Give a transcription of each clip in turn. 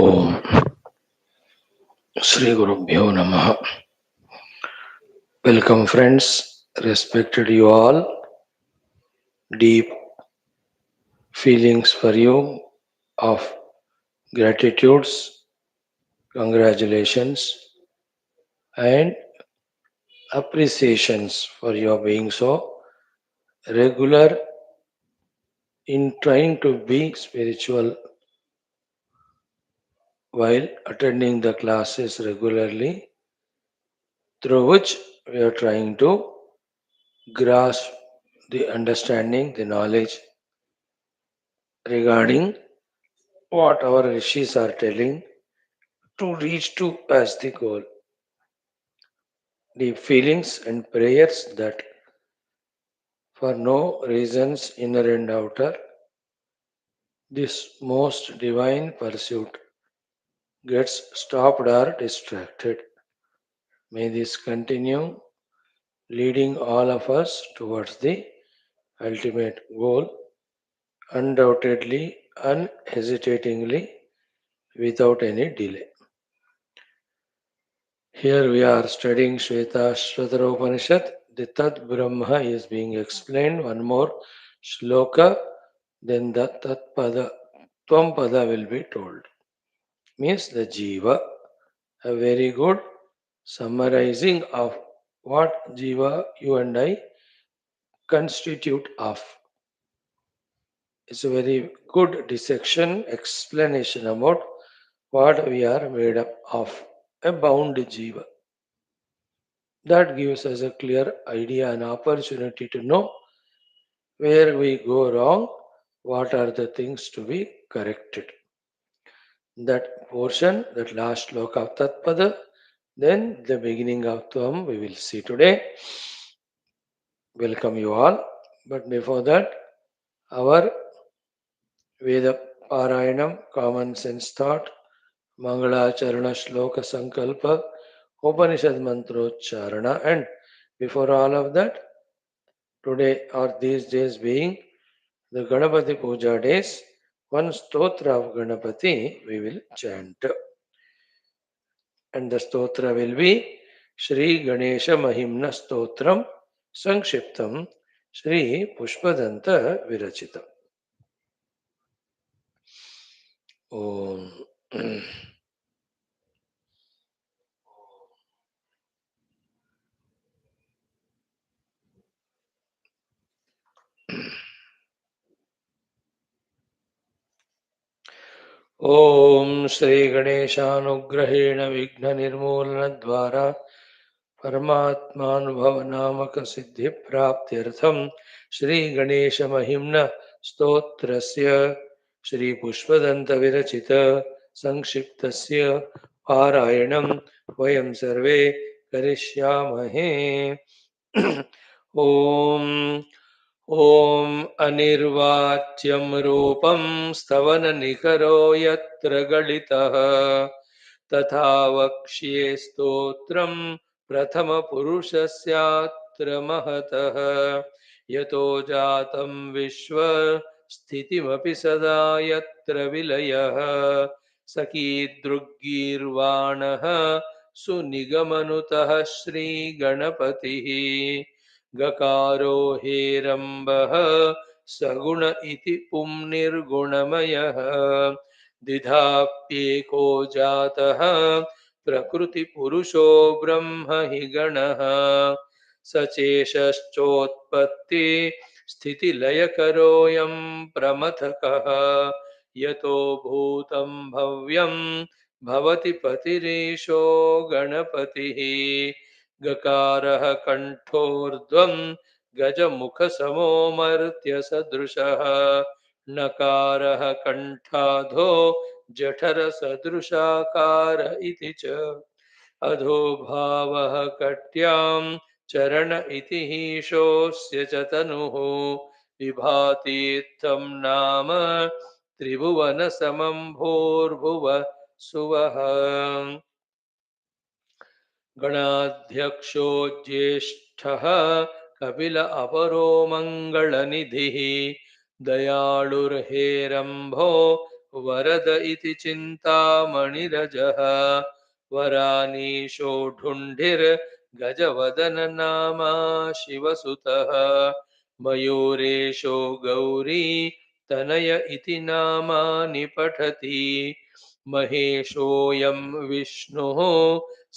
Om Shri GURUBHYO NAMAHA. Welcome, friends. Respected you all. Deep feelings for you of gratitudes, congratulations, and appreciations for your being so regular in trying to be spiritual while attending the classes regularly, through which we are trying to grasp the understanding, the knowledge regarding what our rishis are telling to reach to as the goal. The feelings and prayers that for no reasons inner and outer, this most divine pursuit gets stopped or distracted. May this continue leading all of us towards the ultimate goal, undoubtedly, unhesitatingly, without any delay. Here we are studying Shwethashwathara Upanishad. The Tat Brahma is being explained. One more shloka, then the Tat Pada, Tvam Pada will be told. Means the Jiva. A very good summarizing of what Jiva, you and I, constitute of. It's a very good dissection, explanation about what we are made up of. A bound Jiva. That gives us a clear idea and opportunity to know where we go wrong, what are the things to be corrected. That portion, that last sloka of Tatpada, then the beginning of Tvam we will see today. Welcome you all. But before that, our Veda Parayanam, common sense thought, Mangalacharana Shloka Sankalpa, Upanishad Mantrocharana, and before all of that, today or these days being the Ganapati Puja days, one stotra of Ganapati we will chant. And the stotra will be Shri Ganesha Mahimna Stotram Sankshiptam Shri Pushpadanta Virachitam. Om. Om Shri Ganeshanugrahena Vigna Nirmulana Dvara Paramatmanubhavanamaka Siddhi Praptyartham Shri Ganesha Mahimna Stotrasya Shri Pushpadanta Virachita Sankshiptasya Parayanam Vayam Sarve Karishyamahe. Om Om Anirvatyam Rupam Stavana Yatra Galitaha Tatha Vakshye Stotram Prathama Purushasya Mahatah Yato Jatam Vishwa Sthitimapi Sada Yatra Vilayah Sakidruggirvanaha Sunigamanutah Shri Ganapatihi Gakaro Herambah Saguna iti Pumnirgunamayaha Didhapyeko Jataha Prakriti Purusho Brahma Higanaha Sacheshashchotpatti Sthiti Layakaroyam Pramathakaha Yato Bhutam Bhavyam Bhavati Patirisho Ganapatihi Gakarah Kanthordvam Gajamukha Martya Sadrushaha Nakarah Kanthadho Jఠara Sadrushakara iti cha Adho Bhavah Katyam Charana iti Hishosya Chatanuhu Vibhati Tam Nama Tribhuvana Samam Bhurbhuva Suvaha गणाध्यक्षो ज्येष्ठः कपिल अपरो मङ्गलनिधिः दयाळुर्हेरम्भो वरद इति चिन्तामणिरजः वरानीशो ढुण्ढिर्गजवदन नामा शिवसुतः मयूरेशो गौरी तनय इति नामानि पठति महेशोऽयं विष्णुः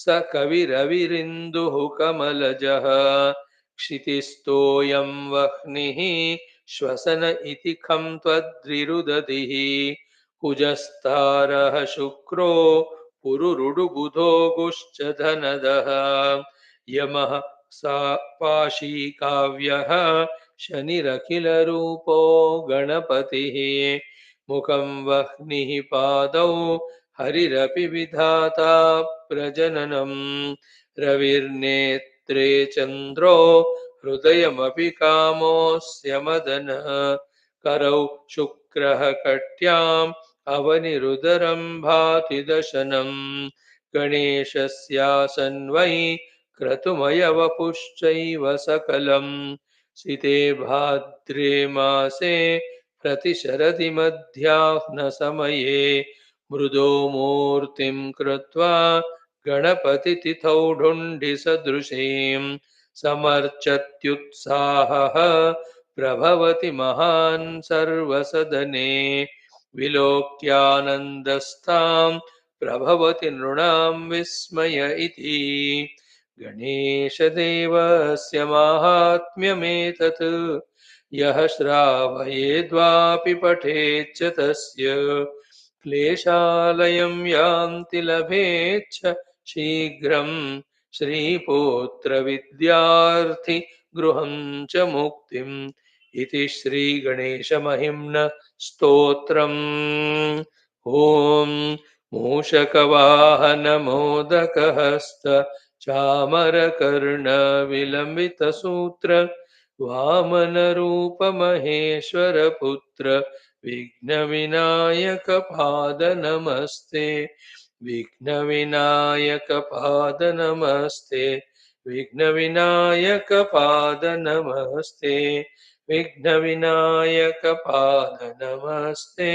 स कविरविरिन्दुः कमलजः क्षितिस्थोऽयं वह्निः श्वसन इति खं त्वद्रिरुदधिः कुजस्तारः शुक्रो पुरुरुडुबुधो गुश्च धनदः यमः सा पाशीकाव्यः शनिरखिलरूपो गणपतिः मुखं वह्निः पादौ हरिरपि विधाता प्रजननं रविर्नेत्रे चन्द्रो हृदयमपि कामोऽस्य मदनः करौ शुक्रः कट्याम् अवनिरुदरं भाति दशनं गणेशस्यासन्वै क्रतुमयवपुश्चैव सकलं सिते भाद्रे मासे प्रतिशरति मध्याह्नसमये मृदो मूर्तिं कृत्वा गणपतिथिथौ ढुण्ढिसदृशीं समर्चत्युत्साहः प्रभवति महान् सर्वसदने विलोक्यानन्दस्तां प्रभवति नृणां विस्मय इति गणेशदेवस्य माहात्म्यमेतत् यः श्रावयेद्वापि पठेच्च तस्य क्लेशालयं यान्ति लभेच्छ शीघ्रं श्रीपुत्रविद्यार्थि गृहं च मुक्तिम् इति श्रीगणेशमहिम्न स्तोत्रम् ॐ मूषकवाहनमोदकहस्त चामरकर्णविलम्बितसूत्र वामनरूपमहेश्वरपुत्र विघ्नविनायकपादनमस्ते विघ्नविनायकपादनमस्ते विघ्नविनायकपादनमस्ते विघ्नविनायकपादनमस्ते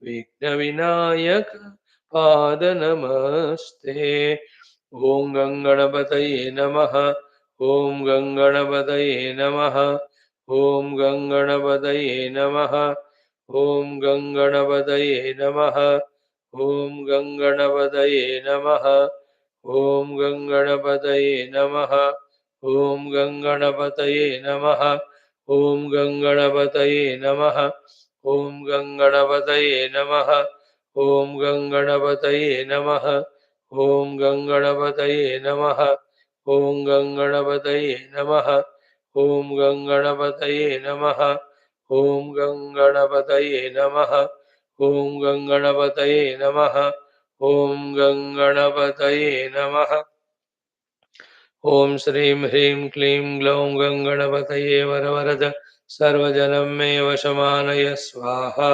विघ्नविनायकपादनमस्ते ॐ गङ्गणपतये नमः ॐ गङ्गणपतये नमः ॐ गङ्गणपतये नमः ॐ गङ्गणपतये नमः ॐ गङ्गणपतये नमः ॐ गङ्गणपतये नमः ॐ गङ्गणपतये नमः ॐ गङ्गणपतये नमः ॐ गङ्गणपतये नमः ॐ गङ्गणपतये नमः ॐ गङ्गणपतये नमः ॐ गङ्गणपतये नमः ॐ गङ्गणपतये नमः ॐ गङ्गणपतये नमः ॐ गङ्गणपतये नमः ॐ गङ्गणपतये नमः ॐ श्रीं ह्रीं क्लीं ग्लौं गङ्गणपतये वरवरद सर्वजनं मे वशमानय स्वाहा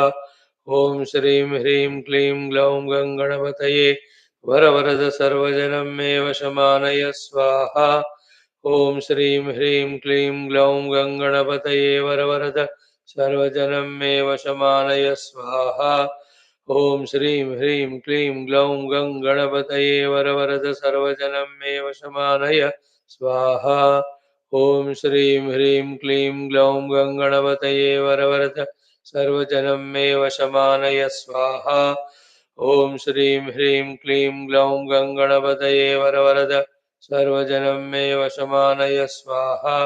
ॐ श्रीं ह्रीं क्लीं ग्लौं गङ्गणपतये वरवरद सर्वजनं मे वशमानय स्वाहा ॐ श्रीं ह्रीं क्लीं ग्लौं गङ्गणपतये वरवरद सर्वजनं मे वशमानय स्वाहा ॐ श्रीं ह्रीं क्लीं ग्लौं गङ्गणपतये वरवरद सर्वजनं मे वशमानय स्वाहा ॐ श्रीं ह्रीं क्लीं ग्लौं गङ्गणपतये वरवरद सर्वजनं मे वशमानय स्वाहा ॐ श्रीं ह्रीं क्लीं ग्लौं गङ्गणपतये वरवरद सर्वजनं मे वशमानय स्वाहा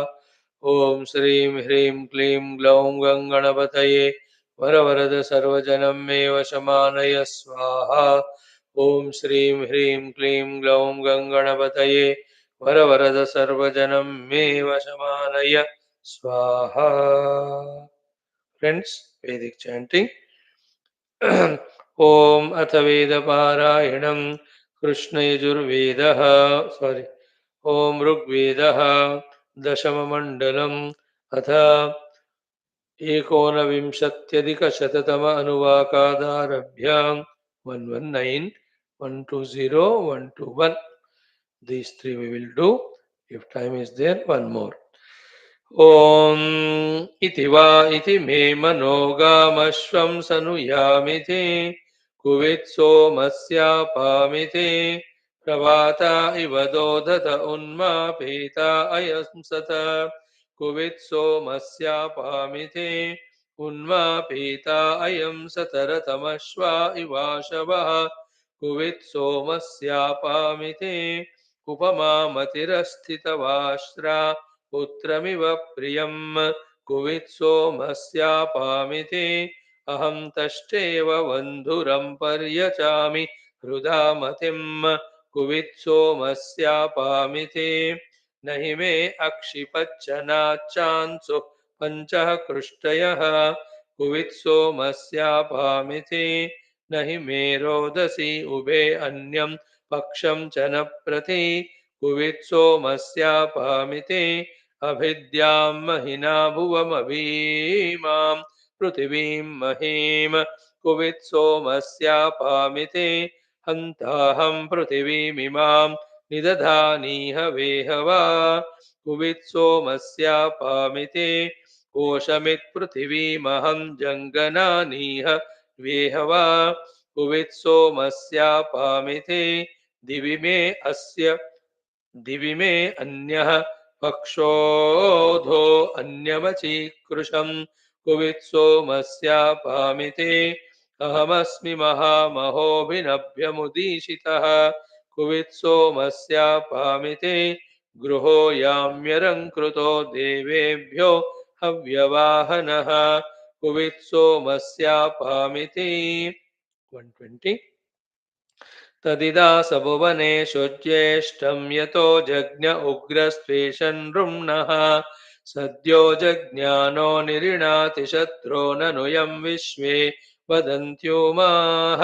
ॐ श्रीं ह्रीं क्लीं ग्लौं गङ्गणपतये वरवरद सर्वजनं मे वशमानय स्वाहा ॐ श्रीं ह्रीं क्लीं ग्लौं गङ्गणपतये वरवरद सर्वजनं मे वशमानय स्वाहा फ्रेंड्स वैदिक चैंटिंग ॐ अथ वेदपारायणं कृष्णयजुर्वेदः ॐ ऋग्वेदः दशममण्डलम् अथ एकोनविंशत्यधिकशततम अनुवाकादारभ्य 119, 120, 121. These three we will do. If time is there, one more. ॐ इति वा इति मे मनोगामश्वं सनुयामिति कुवित्सोमस्यापामिति प्रवाता इव दोदत उन्मापेता अयं सत कुवित्सोमस्यापामिति उन्मापेता अयं सतरतमश्वा इवाशवः कुवित्सोमस्यापामिति उपमामतिरस्थितवाश्रा पुत्रमिव प्रियम् कुवित्सोमस्यापामिति अहं तष्टेव बन्धुरं पर्यचामि हृदा मतिम् कुवित्सोमस्यापामिति न हि मे अक्षिपच्चनाच्चान्सु पञ्चः कृष्टयः कुवित्सोमस्यापामिति न हि मे रोदसी उभे अन्यं पक्षं च न प्रति कुवित्सोमस्यापामिति अभिद्यां महिना भुवमभीमां पृथिवीं महीम् कुवित्सोमस्यापामिति हन्ताहं पृथिवीमिमां निदधानीह वेहवा कुवित्सोमस्यापामिति कोशमित्पृथिवीमहं जङ्गनानीह वेहवा कुवित्सोमस्यापामिति दिवि मे अस्य दिवि मे अन्यः पक्षोऽधो अन्यमचीकृशम् कुवित्सोमस्यापामिति अहमस्मि महामहोऽभिनभ्यमुदीशितः कुवित्सोमस्यापामिति गृहो याम्यरङ्कृतो देवेभ्यो हव्यवाहनः कुवित्सोमस्यापामिति 120 तदिदा सबुवनेषु ज्येष्ठं यतो जज्ञ उग्रस्त्वेषन् नृम्णः सद्यो जज्ञानो निरिणाति शत्रो ननुयं विश्वे वदन्त्योमाः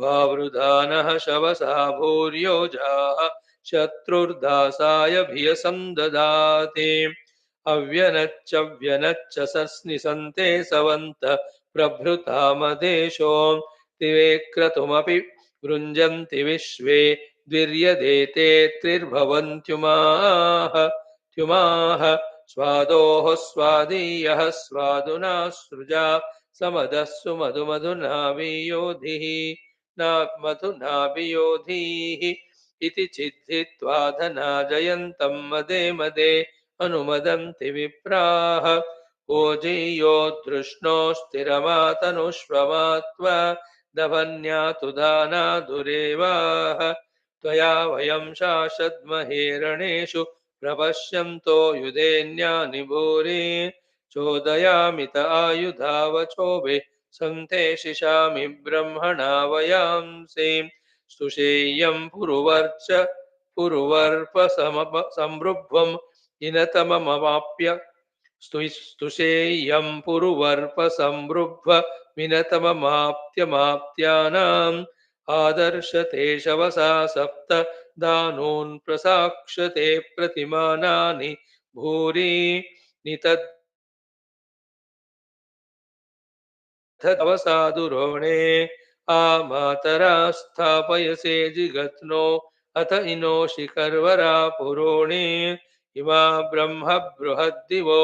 वावृधानः शवसा भूर्योजाः शत्रुर्दासाय भियसं ददाति अव्यनच्च सस्निसन्ते सवन्त प्रभृतामदेशो तिवेक्रतुमपि वृञ्जन्ति विश्वे द्विर्यदेते त्रिर्भवन्त्युमाः त्युमाः स्वादोः स्वादीयः स्वादुना सृजा समदस्सु मधुमधुनाभियोधिः न मधुनाभियोधीः इति चिद्धित्वा धनाजयन्तं मदे मदे अनुमदन्ति विप्राः ओजेयो धृष्णो स्थिरमातनुष्वमात्वा दभन्यातु दानादुरेवाः त्वया वयं शाश्वद्महेरणेषु प्रपश्यन्तो युधेन्यानि भूरि चोदयामित आयुधावचोभे सन्ते शिशामि ब्रह्मणा वयांसि स्तुषेयं पुरुवर्पसमृभ्वम् इनतममवाप्य स्तुषेयं पुरुवर्पसमृभ्व विनतममाप्त्यमाप्त्यानाम् आदर्शते शवसा सप्त दानून् प्रसाक्षते प्रतिमानानि भूरि नितद्धवसादुरोणे आमातरा स्थापयसे जिगत्नो अथ इनोषि कर्वरा पुरोणे इमा ब्रह्म बृहद्दिवो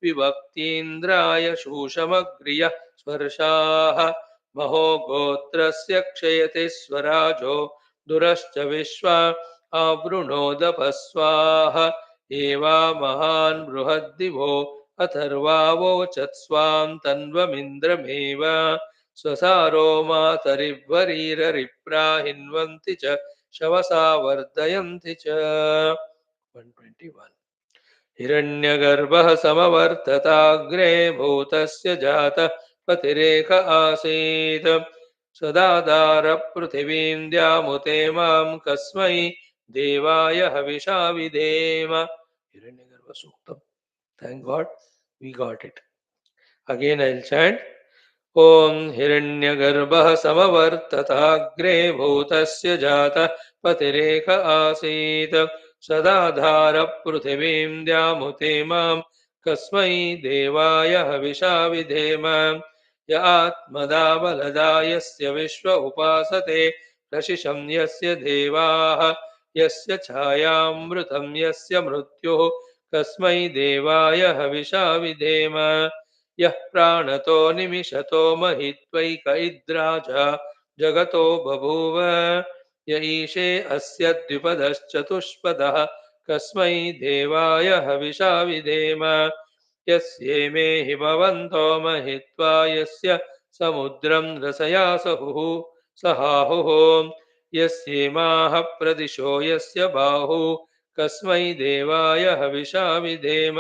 विभक्तीन्द्राय शूषमग्रियः स्पर्शाः महो गोत्रस्य क्षयते स्वराजो दुरश्च विश्वा आवृणोदपस्वाः एवा महान् बृहद्दिवो अथर्वावोचत्स्वां तन्वमिन्द्रमेव स्वसारो मातरिवरीररिप्राहिन्वन्ति च शवसा वर्धयन्ति च 121 हिरण्यगर्भः समवर्तताग्रे भूतस्य जातः पतिरेक आसीत् सदादार पृथिवीं द्यामुते मां कस्मै देवाय हविषा विधेम हिरण्यगर्भ सूक्तम्. Thank God we got it. Again I'll chant. ॐ हिरण्यगर्भः समवर्तताग्रे भूतस्य जातः पतिरेक आसीत् सदाधार पृथिवीं द्यामुते मां कस्मै देवाय हविषा विधेम य आत्मदा बलदा यस्य विश्व उपासते प्रशिशं यस्य देवाः यस्य छायामृतं यस्य मृत्युः कस्मै देवाय हविषा विधेम यः प्राणतो निमिषतो महित्वैक इद्राज जगतो बभूव य ईशे अस्य द्विपदश्चतुष्पदः कस्मै देवाय हविषा विधेम यस्येमे हि भवन्तो महित्वा यस्य समुद्रं रसया सहुः सहाहुः यस्येमाः प्रदिशो यस्य बाहु कस्मै देवाय हविषा विधेम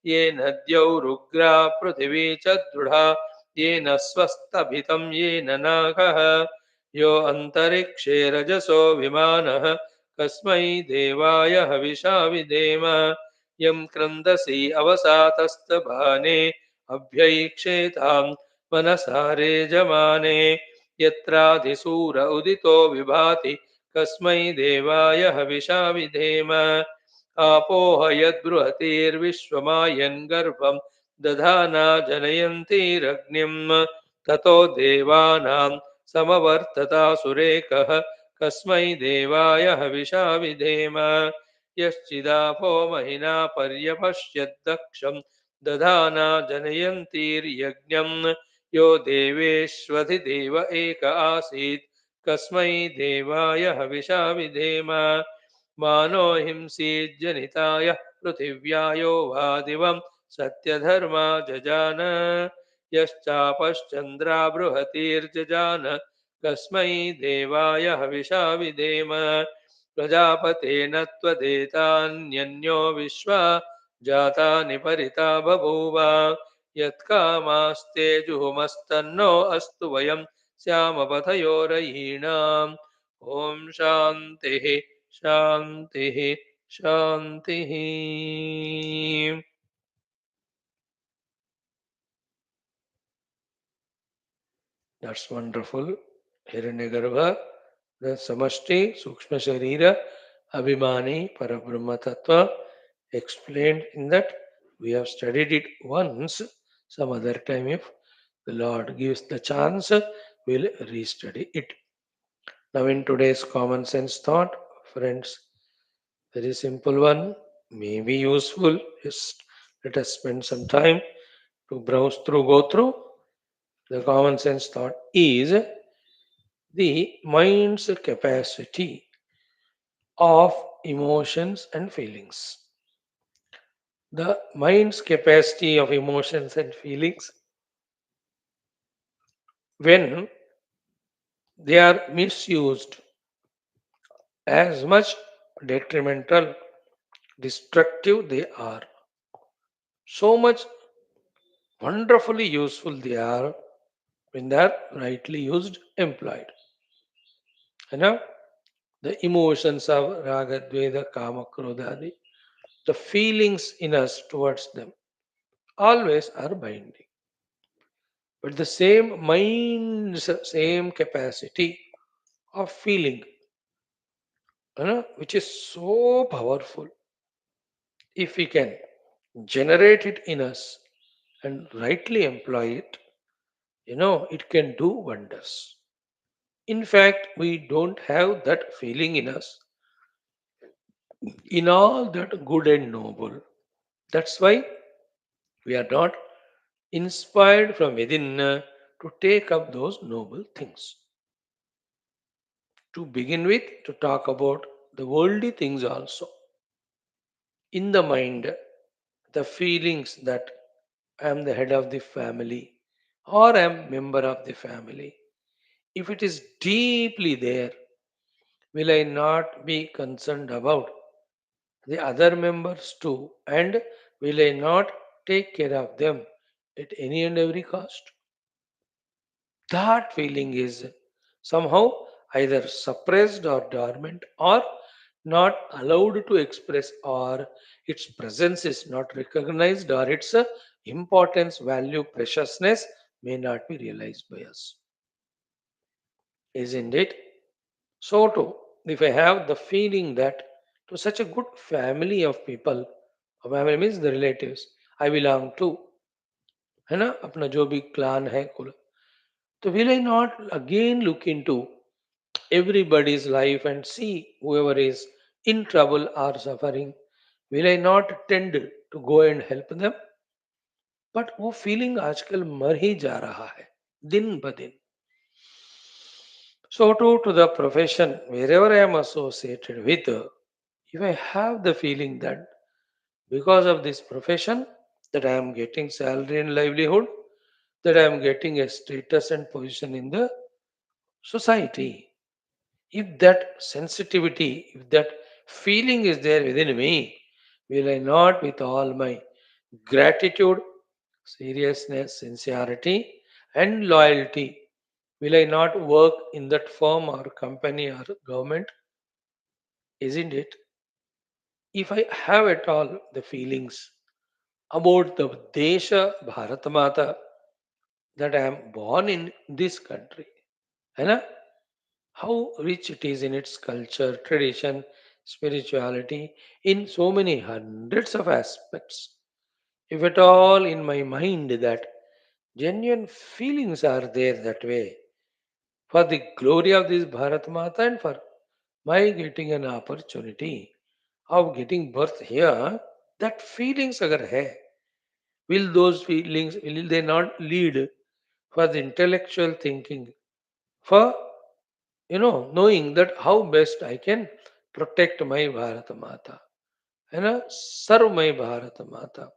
येन द्यौरुग्रा पृथिवी च दृढा येन स्वस्तभितं येन नागः यो अन्तरिक्षे रजसो विमानः कस्मै देवाय हविषा विधेम यं क्रन्दसि अवसातस्तभाने अभ्यैक्षेतां मनसा रेजमाने यत्राधिसूर उदितो विभाति कस्मै देवाय हविषा विधेम आपोह यद्बृहतीर्विश्वमायन् गर्भं दधाना जनयन्तीरग्निं ततो देवानां समवर्ततासुरेकः कस्मै देवाय हविषा विधेम यश्चिदापो महिना पर्यपश्यद्दक्षं दधाना जनयन्तीर्यज्ञं यो देवेष्वधिदेव एक आसीत् कस्मै देवाय हविषा विधेम मानो हिंसीज्जनिताय पृथिव्यायो वा दिवं सत्यधर्मा जजान यश्चापश्चन्द्रा बृहतीर्जजान कस्मै देवाय हविषा विधेम प्रजापतेन त्वदेतान्यन्यो विश्वा जातानि परिता बभूव यत्कामास्ते जुहुमस्तन्नो अस्तु वयं श्यामपथयो रयीणाम् ॐ शान्तिः शान्तिः शान्तिः That's wonderful. Hiranyagarbha, the Samashti, Sukshma Sharira, Abhimani, Parabrahma Tattva, explained in that we have studied it once. Some other time, if the Lord gives the chance, we'll restudy it. Now, in today's common sense thought, friends, very simple one, may be useful. Just let us spend some time to browse through, go through. The common sense thought is the mind's capacity of emotions and feelings. The mind's capacity of emotions and feelings, when they are misused, as much detrimental, destructive they are, so much wonderfully useful they are when they are rightly used, employed. You know, the emotions of raga, dveda, kama, krodhadi, the feelings in us towards them always are binding. But the same mind, same capacity of feeling, which is so powerful, if we can generate it in us and rightly employ it, it can do wonders. In fact, we don't have that feeling in us, in all that good and noble. That's why we are not inspired from within to take up those noble things. To begin with, to talk about the worldly things also. In the mind, the feelings that I am the head of the family or I am member of the family. If it is deeply there, will I not be concerned about the other members too? And will I not take care of them at any and every cost? That feeling is somehow either suppressed or dormant or not allowed to express, or its presence is not recognized, or its importance, value, preciousness may not be realized by us. Isn't it? So too, if I have the feeling that to such a good family of people, a family means the relatives, I belong to, है ना, अपना जो भी clan है कुल, तो will I not again look into everybody's life and see whoever is in trouble or suffering? will I not tend to go and help them? But वो feeling आजकल मर ही जा रहा है दिन ब दिन. So to the profession, wherever I am associated with, if I have the feeling that because of this profession, that I am getting salary and livelihood, that I am getting a status and position in the society, if that sensitivity, if that feeling is there within me, will I not, with all my gratitude, seriousness, sincerity, and loyalty, will I not work in that firm or company or government? Isn't it? If I have at all the feelings about the Desha Bharatamata, that I am born in this country, and how rich it is in its culture, tradition, spirituality, in so many hundreds of aspects. If at all in my mind that genuine feelings are there that way, for the glory of this Bharat Mata and for my getting an opportunity of getting birth here, that feelings agar hai, will those feelings, will they not lead for the intellectual thinking, for knowing that how best I can protect my Bharat Mata and serve my Bharat Mata.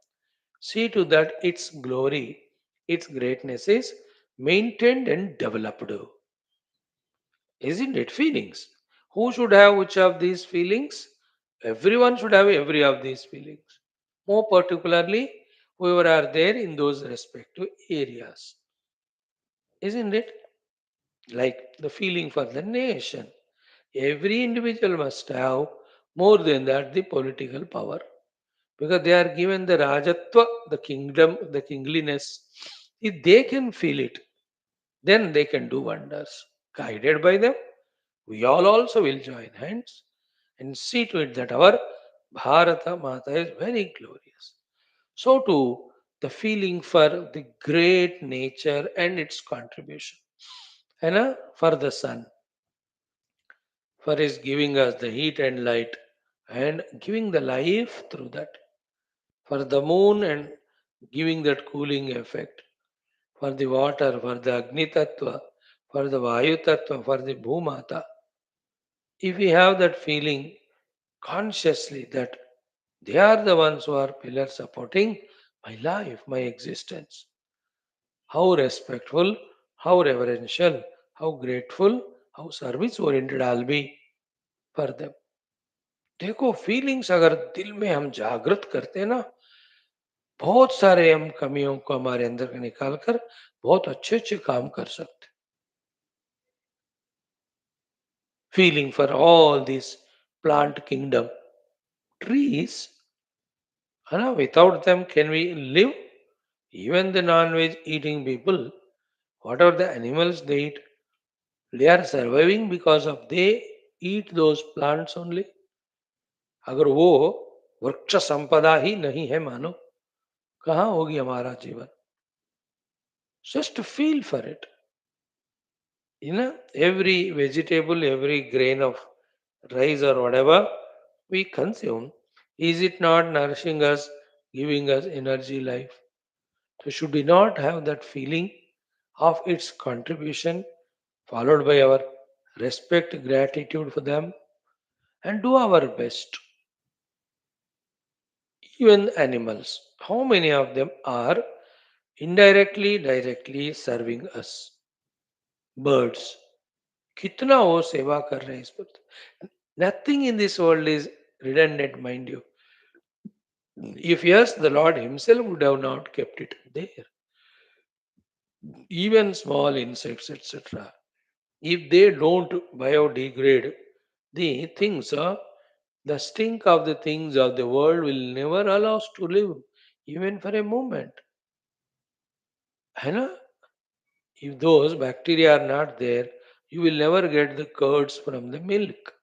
See to that its glory, its greatness is maintained and developed. Isn't it? Feelings. Who should have which of these feelings? Everyone should have every of these feelings. More particularly, whoever are there in those respective areas. Isn't it? Like the feeling for the nation. Every individual must have more than that the political power. Because they are given the Rajatva, the kingdom, the kingliness. If they can feel it, then they can do wonders. Guided by them, we all also will join hands and see to it that our Bharata Mata is very glorious. So too, the feeling for the great nature and its contribution. And for the sun, for his giving us the heat and light and giving the life through that. For the moon and giving that cooling effect. For the water, for the Agni Tattva, for the Vayu Tattva, for the Bhumata. If we have that feeling consciously that they are the ones who are pillars supporting my life, my existence. How respectful, how reverential, how grateful, how service oriented I'll be for them. देखो feelings अगर दिल में हम जागृत करते हैं ना, बहुत सारे हम कमियों को हमारे अंदर से निकाल कर बहुत अच्छे अच्छे काम कर सकते. Feeling for all this plant kingdom, trees, without them can we live? Even the non-veg eating people, whatever the animals they eat, they are surviving because of they eat those plants only. अगर वो वृक्ष संपदा ही नहीं है मानो, कहाँ होगी हमारा जीवन? Just feel for it. Every vegetable, every grain of rice or whatever we consume, is it not nourishing us, giving us energy, life? So should we not have that feeling of its contribution, followed by our respect, gratitude for them, and do our best? Even animals, how many of them are indirectly, directly serving us? Birds, कितना वो सेवा कर रहे हैं इस पर. Nothing in this world is redundant, mind you. If yes, the Lord Himself would have not kept it there. Even small insects, etc. If they don't biodegrade the things, the stink of the things of the world will never allow us to live, even for a moment. है ना? If those bacteria are not there, you will never get the curds from the milk.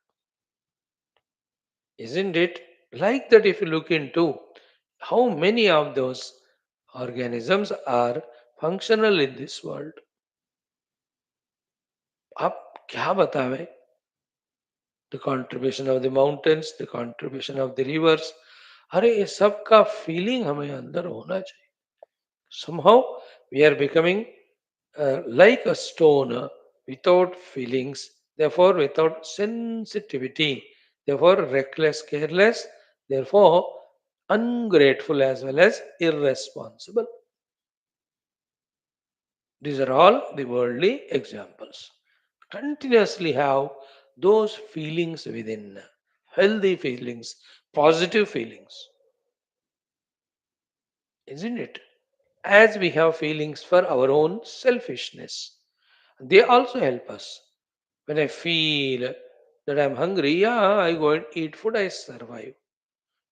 Isn't it? Like that, if you look into how many of those organisms are functional in this world. आप क्या बतावें? The contribution of the mountains, the contribution of the rivers, अरे ये सब का feeling हमें अंदर होना चाहिए. Somehow we are becoming like a stone without feelings, therefore without sensitivity, therefore reckless, careless, therefore ungrateful as well as irresponsible. These are all the worldly examples. Continuously have those feelings within, healthy feelings, positive feelings, isn't it? As we have feelings for our own selfishness, they also help us. When I feel that I'm hungry, yeah, I go and eat food, I survive.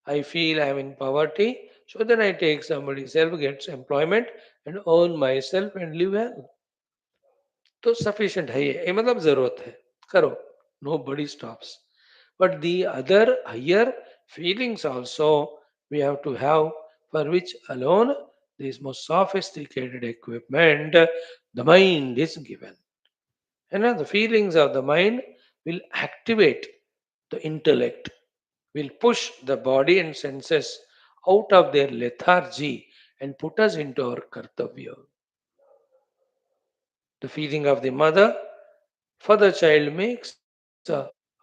I feel I'm in poverty, so then I take somebody's help, gets employment, and earn myself and live well. तो sufficient है ये मतलब जरूरत है करो. Nobody stops. But the other higher feelings also we have to have, for which alone this most sophisticated equipment, the mind is given. And the feelings of the mind will activate the intellect, will push the body and senses out of their lethargy and put us into our kartavya. The feeling of the mother for the child makes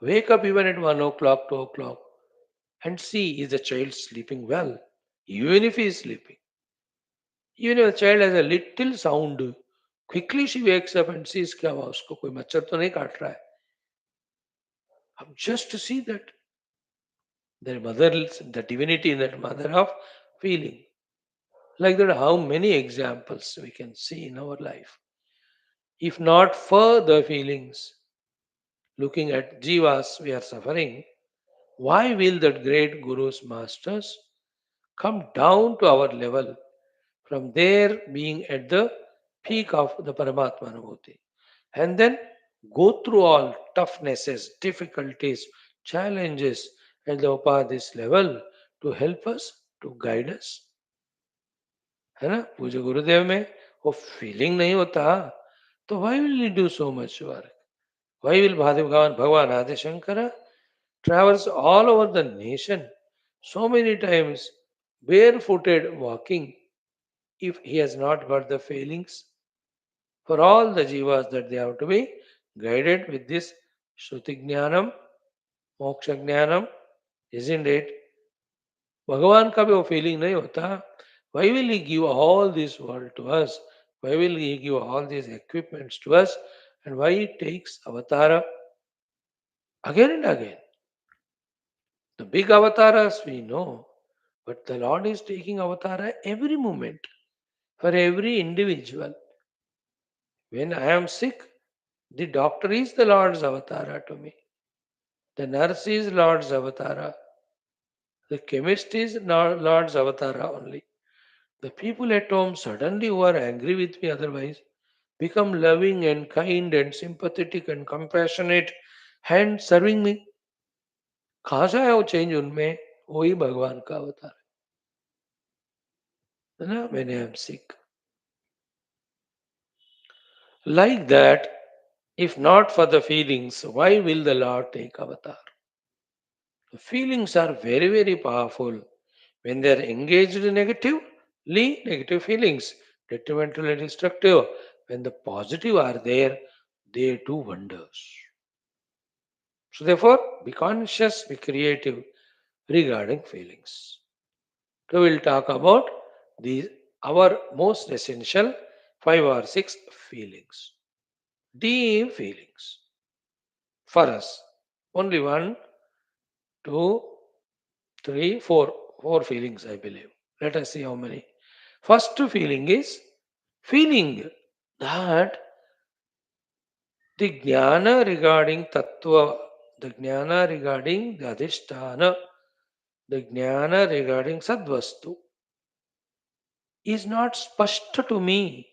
wake up even at 1 o'clock, 2 o'clock, and see is the child sleeping well, even if he is sleeping. Even if the child has a little sound, quickly she wakes up and sees क्या हुआ उसको कोई मच्छर तो नहीं काट रहा है. Just to see that the mother, the divinity in that mother of feeling. Like that, how many examples we can see in our life. If not for the feelings, looking at jivas, we are suffering. Why will that great Guru's masters come down to our level from there being at the peak of the Paramatma Anubhuti and then go through all toughnesses, difficulties, challenges at the Upadhis level to help us, to guide us? है ना पूज्य गुरुदेव में वो feeling नहीं होता तो why will he do so much work? Why will Bhagwan Adi Shankara travels all over the nation so many times barefooted walking if he has not got the feelings? For all the jivas that they have to be guided with this Shruti Jnanam, Moksha Jnanam, isn't it? भगवान का भी वो feeling नहीं होता. Why will he give all this world to us? Why will he give all these equipments to us? And why he takes avatara again and again? The big avatars we know, but the Lord is taking avatara every moment for every individual. When I am sick, the doctor is the Lord's avatara to me. The nurse is Lord's avatara. The chemist is Lord's avatara only. The people at home suddenly who are angry with me otherwise become loving and kind and sympathetic and compassionate and serving me. कहाँ से आया वो change उनमें? वही भगवान का अवतार है ना. When I am sick, like that, if not for the feelings, why will the Lord take avatar? The feelings are very, very powerful. When they are engaged negatively, negative feelings, detrimental and destructive, when the positive are there, they do wonders. So therefore, be conscious, be creative regarding feelings. So we'll talk about these our most essential 5 or 6 feelings. Deep feelings for us. Only one, two, three, four. Four feelings, I believe. Let us see how many. First feeling is feeling that the jnana regarding tattva, the jnana regarding the adhisthana, the jnana regarding sadvastu is not spashta to me.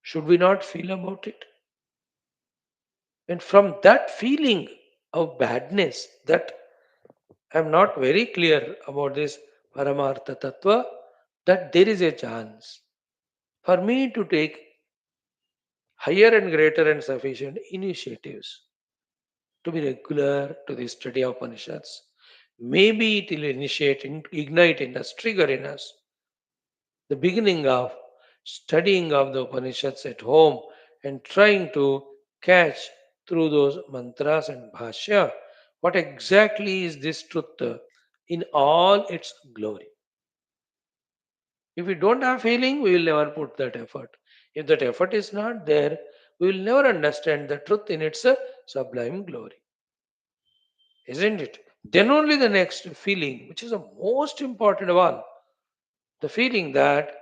Should we not feel about it? And from that feeling of badness, that I'm not very clear about this Paramartha Tattva, that there is a chance for me to take higher and greater and sufficient initiatives to be regular to the study of Upanishads, Maybe it will initiate, ignite in us, trigger in us the beginning of studying of the Upanishads at home and trying to catch through those mantras and bhashya what exactly is this truth in all its glory. If we don't have feeling, we will never put that effort. If that effort is not there, we will never understand the truth in its sublime glory. Isn't it? Then only the next feeling, which is the most important of all, the feeling that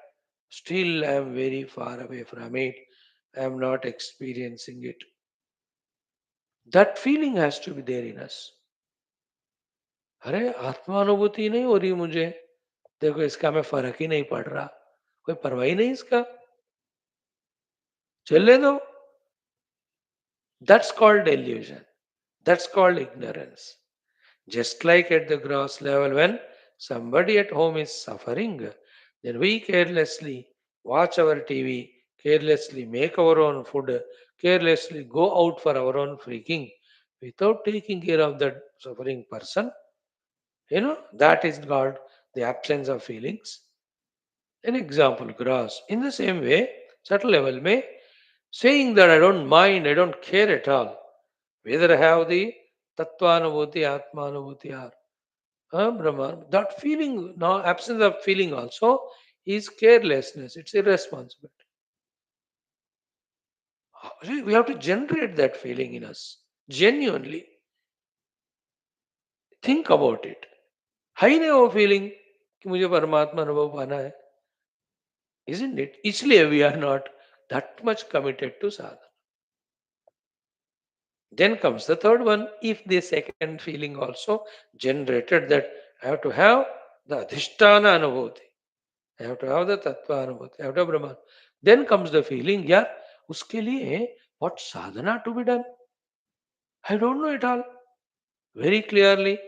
still I am very far away from it, I am not experiencing it. That feeling has to be there in us. अरे आत्मानुभूति नहीं हो रही मुझे, देखो इसका मैं फर्क ही नहीं पड़ रहा, कोई परवाह ही नहीं इसका, चलने दो. That's called delusion. That's called ignorance. Just like at the gross level, when somebody at home is suffering, then we carelessly watch our TV, carelessly make our own food, carelessly go out for our own freaking without taking care of that suffering person. That is called the absence of feelings. An example, gross. In the same way, subtle level may saying that I don't mind, I don't care at all, whether I have the Tattvanubhuti, Atmanubhuti or Brahman, that feeling, no absence of feeling also is carelessness. It's irresponsibility. See, we have to generate that feeling in us. Genuinely think about it. है ही नहीं वो feeling कि मुझे परमात्मा अनुभव पाना है, isn't it? इसलिए we are not that much committed to sadhana. Then comes the third one. If the second feeling also generated that I have to have the adhisthana anubhuti, I have to have the tattva anubhuti, I have to have Brahman. Then comes the feeling, yeah, uske liye what sadhana to be done? I don't know it all. Very clearly,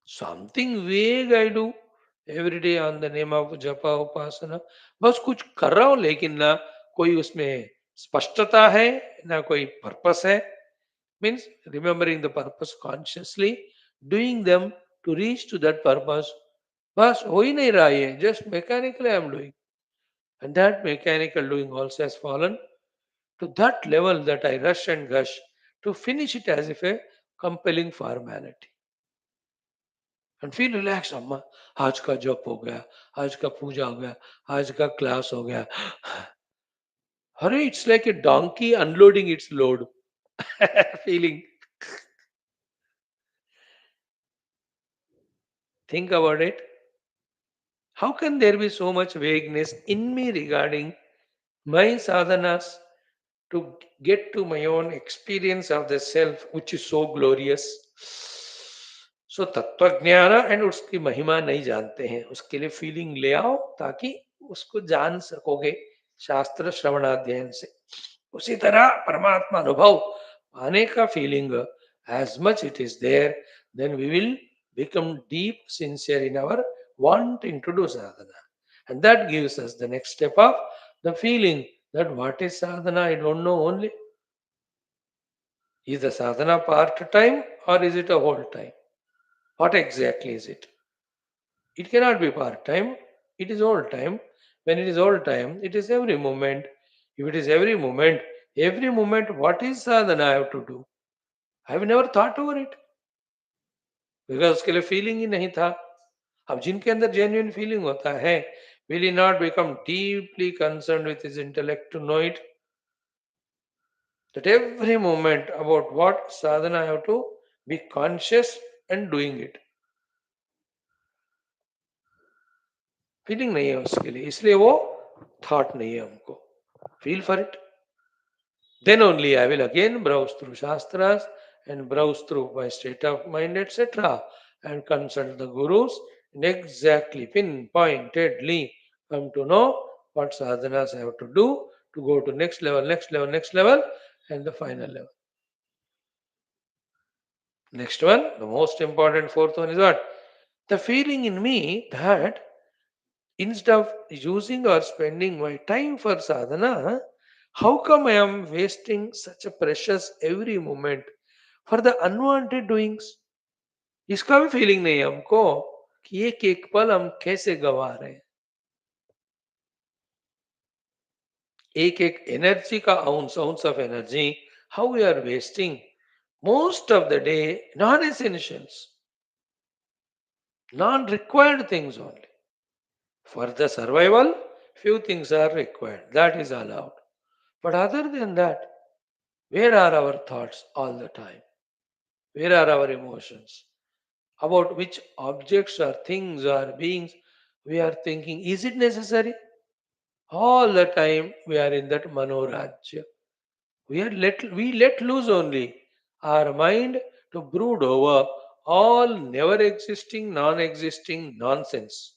something vague I do every day on the name of japa upasana. बस कुछ कर रहा हूँ लेकिन ना कोई उसमें स्पष्टता है ना कोई पर्पस है. Means remembering the purpose consciously, doing them to reach to that purpose. बस हो ही नहीं रहा है, just mechanically I am doing. And that mechanical doing also has fallen to that level that I rush and gush to finish it as if a compelling formality. And feel relaxed, अम्मा आज का जप हो गया, आज का पूजा हो गया, आज का क्लास हो गया. Hurry, it's like a donkey unloading its load. Feeling. Think about it. How can there be so much vagueness in me regarding my sadhanas to get to my own experience of the self, which is so glorious? सो तत्व ज्ञान and उसकी महिमा नहीं जानते हैं, उसके लिए feeling ले आओ ताकि उसको जान सकोगे शास्त्र श्रवणाध्ययन से. उसी तरह परमात्मा अनुभव पाने का feeling as much it is there, then we will become deep sincere in our wanting to do sadhana. And that gives us the next step of the feeling that what is sadhana, I don't know only. Is the sadhana part time or is it a whole time? What exactly is it? It cannot be part time, it is all time. When it is all time, it is every moment. If it is every moment, what is sadhana I have to do? I have never thought over it. Because उसके लिए feeling ही नहीं था. अब जिनके अंदर genuine feeling होता है, will he not become deeply concern with his intellect to know it that every moment about what sadhana have to be conscious and doing it. Feeling नहीं है उसके लिए, इसलिए वो थॉट नहीं है हमको. Feel for it. Then only I will again browse through Shastras and browse through my state of mind, etc., and consult the Gurus and exactly pinpointedly come to know what sadhanas I have to do to go to next level, next level, next level, and the final level. Next one, the most important fourth one is what? The feeling in me that instead of using or spending my time for sadhana, how come I am wasting such a precious every moment for the unwanted doings? इसका भी feeling नहीं है हमको कि एक एक पल हम कैसे गवा रहे हैं, एक एक एनर्जी का ounce of energy, how we are wasting most of the day, non-essentials, non-required things only. For the survival, few things are required. That is allowed. But other than that, where are our thoughts all the time? Where are our emotions? About which objects or things or beings we are thinking, is it necessary? All the time we are in that manorajya. We let loose only our mind to brood over all never existing, non-existing nonsense.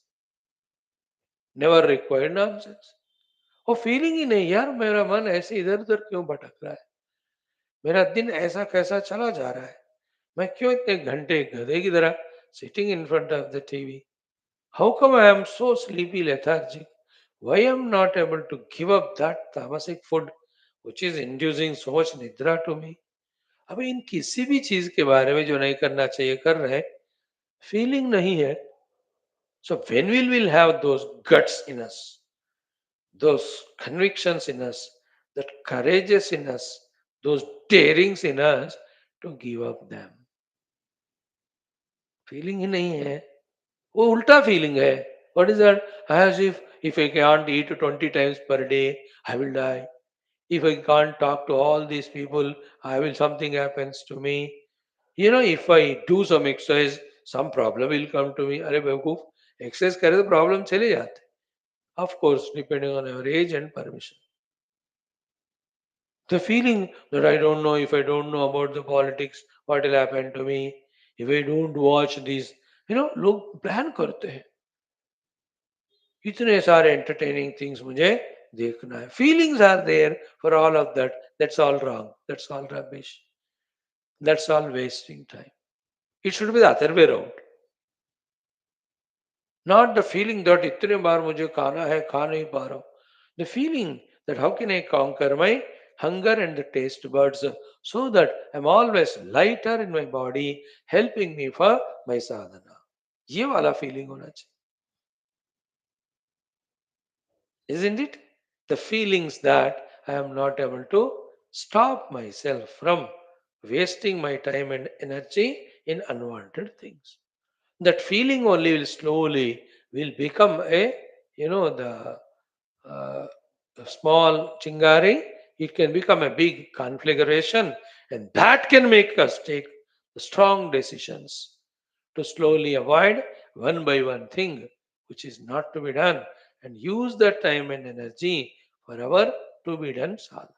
Never required nonsense. वो feeling ही नहीं यार, मेरा मन ऐसे इधर उधर क्यों भटक रहा है, मेरा दिन ऐसा कैसा चला जा रहा है, मैं क्यों इतने घंटे गधे की तरह sitting in front of the TV, how come I am so sleepy lethargic, why I am not able to give up that tamasic food which is inducing so much nidra to me. अभी इन किसी भी चीज के बारे में जो नहीं करना चाहिए कर रहे हैं, फीलिंग नहीं है. So when will have those guts in us, those convictions in us, that courageous in us, those darings in us to give up them? Feeling ही नहीं है, वो उल्टा फीलिंग है. What is that? As if I can't eat 20 times per day, I will die. If I can't talk to all these people, I will something happens to me. You know, if I do some exercise, some problem will come to me. अरे बेवकूफ, exercise करे तो problem चले जाते. Of course, depending on your age and permission. The feeling that I don't know, if I don't know about the politics, what will happen to me? If I don't watch these, लोग plan करते हैं. इतने सारे entertaining things मुझे देखना है. Feelings are there for all of that. That's all wrong. That's all rubbish. That's all wasting time. It should be the other way around. Not the feeling that इतने बार मुझे खाना है, खा नहीं पा रहा हूँ. The feeling that how can I conquer my hunger and the taste buds so that I'm always lighter in my body, helping me for my sadhana. ये वाला feeling होना चाहिए, isn't it? The feelings that I am not able to stop myself from wasting my time and energy in unwanted things. That feeling only will slowly will become the uh, small chingari. It can become a big conflagration, and that can make us take strong decisions to slowly avoid one by one thing which is not to be done, and use that time and energy for our to be done sadhana.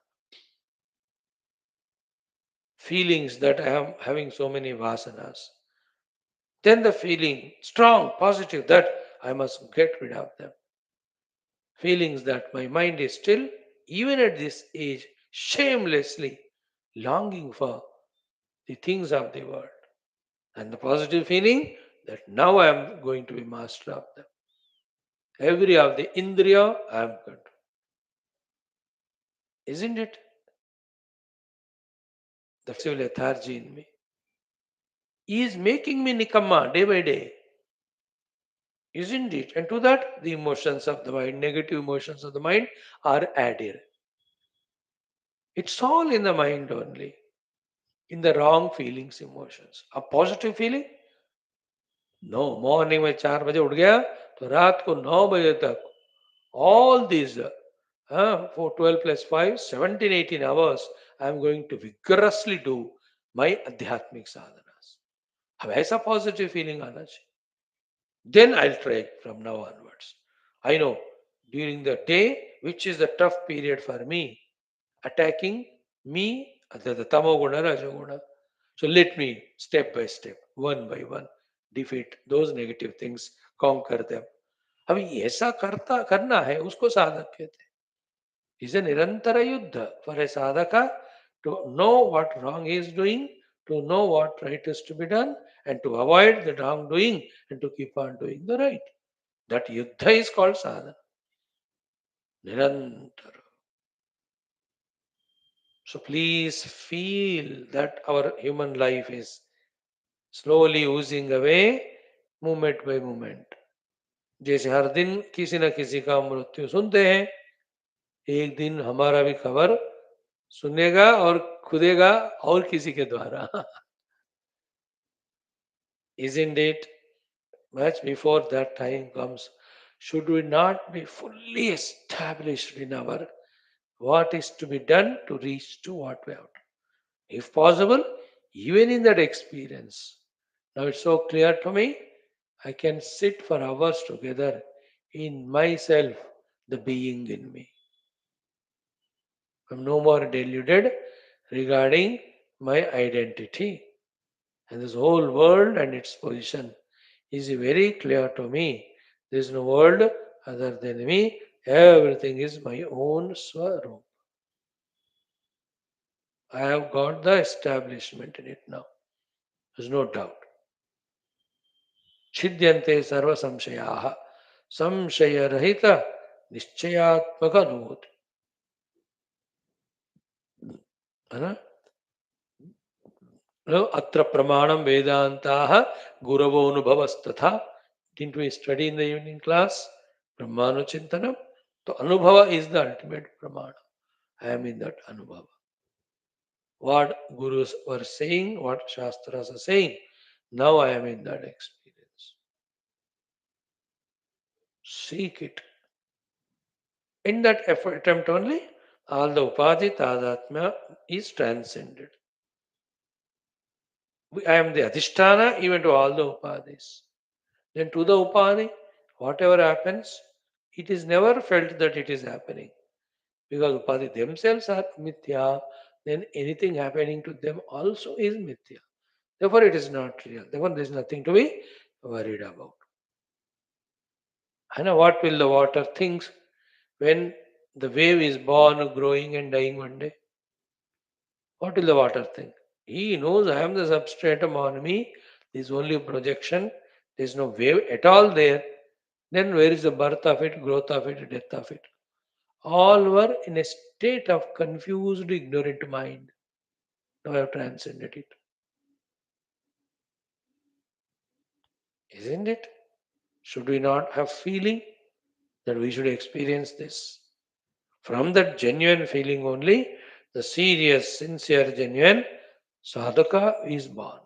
Feelings that I am having so many vasanas, then the feeling strong, positive that I must get rid of them. Feelings that my mind is still, even at this age, shamelessly longing for the things of the world. And the positive feeling that now I am going to be master of them. Every of the indriya I am control. Isn't it? The civil lethargy in me is making me nikamma day by day. Isn't it? And to that, the emotions of the mind, negative emotions of the mind are added. It's all in the mind only, in the wrong feelings, emotions. A positive feeling? No. Morning में 4 बजे उठ गया तो रात को 9 बजे तक all these for 12 plus 5, 17, 18 hours, I am going to vigorously do my adhyatmic sadhanas. अब ऐसा पॉजिटिव फीलिंग आना चाहिए. Then I'll try from now onwards. I know during the day, which is the tough period for me, attacking me, the tamoguna, rajoguna. So let me step by step, one by one, defeat those negative things, conquer them. अभी ऐसा करता करना है उसको साधक कहते हैं. Is a nirantara yuddha for a sadhaka to know what wrong he is doing, to know what right is to be done, and to avoid the wrongdoing and to keep on doing the right. That yuddha is called sadhana. Nirantara. So please feel that our human life is slowly oozing away, moment by moment. जैसे हर दिन किसी न किसी का मृत्यु सुनते हैं, एक दिन हमारा भी खबर सुनेगा और खुदेगा और किसी के द्वारा. Isn't it? Much before that time comes, should we not be fully established in our what is to be done to reach to what we have done? If possible, even in that experience. Now it's so clear to me, I can sit for hours together in myself, the being in me. I'm no more deluded regarding my identity. And this whole world and its position is very clear to me. There is no world other than me. Everything is my own Swarup. I have got the establishment in it now. There's no doubt. Chidyante sarva samshayaha. Samshaya rahita nischayatmaka anubhuti. है ना? अत्र प्रमाणम वेदांताः गुरवोनुभवस्तथा. Didn't we study in the evening class? Brahmanochintanam. So Anubhava is the ultimate Pramana. I am in that Anubhava. What Gurus were saying, what Shastras are saying, now I am in that experience. Seek it. In that effort, attempt only, all the Upadhi Tadatmya is transcended. I am the Adhisthana even to all the Upadhis. Then to the Upadhi, whatever happens, it is never felt that it is happening. Because Upadhi themselves are mithya, then anything happening to them also is mithya. Therefore, it is not real. Therefore, there is nothing to be worried about. I know what will the water think when the wave is born, growing, and dying one day? What will the water think? He knows I am the substratum on me. There is only a projection. There is no wave at all there. Then where is the birth of it, growth of it, death of it? All were in a state of confused, ignorant mind. Now I have transcended it. Isn't it? Should we not have feeling that we should experience this? From that genuine feeling only, the serious, sincere, genuine sadhaka is born.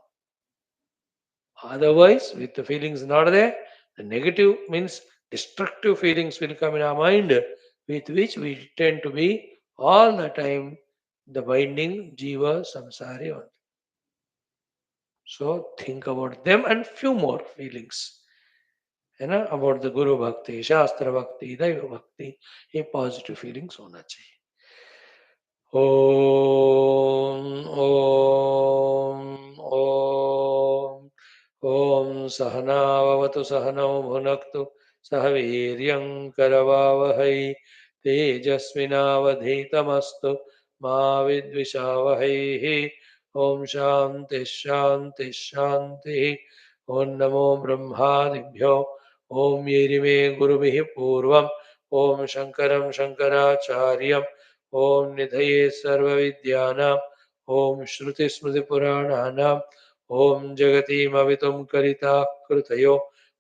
Otherwise, with the feelings not there, the negative means destructive feelings will come in our mind, with which we tend to be all the time the binding jiva samsari only. So think about them and few more feelings. About the Guru Bhakti, Shastra Bhakti, Daiva Bhakti, ये positive feelings होना चाहिए. ओम ओम ओम ओम सहनावतु सहनौ भुनक्तु सह वीर्यं करवावहै तेजस्विनावधीतमस्तु मा विद्विषावहैः. ओम शांति शांति शांति. ओम नमो ब्रह्मादिभ्यो. ओम येरिमे गुरुभिः पूर्वम्. ओम शंकरं शंकराचार्यम्. ओम निधये सर्वविद्यानाम्. ओम श्रुतिस्मृतिपुराणानाम्. ओम जगतीमवितुं करिताः कृतयो.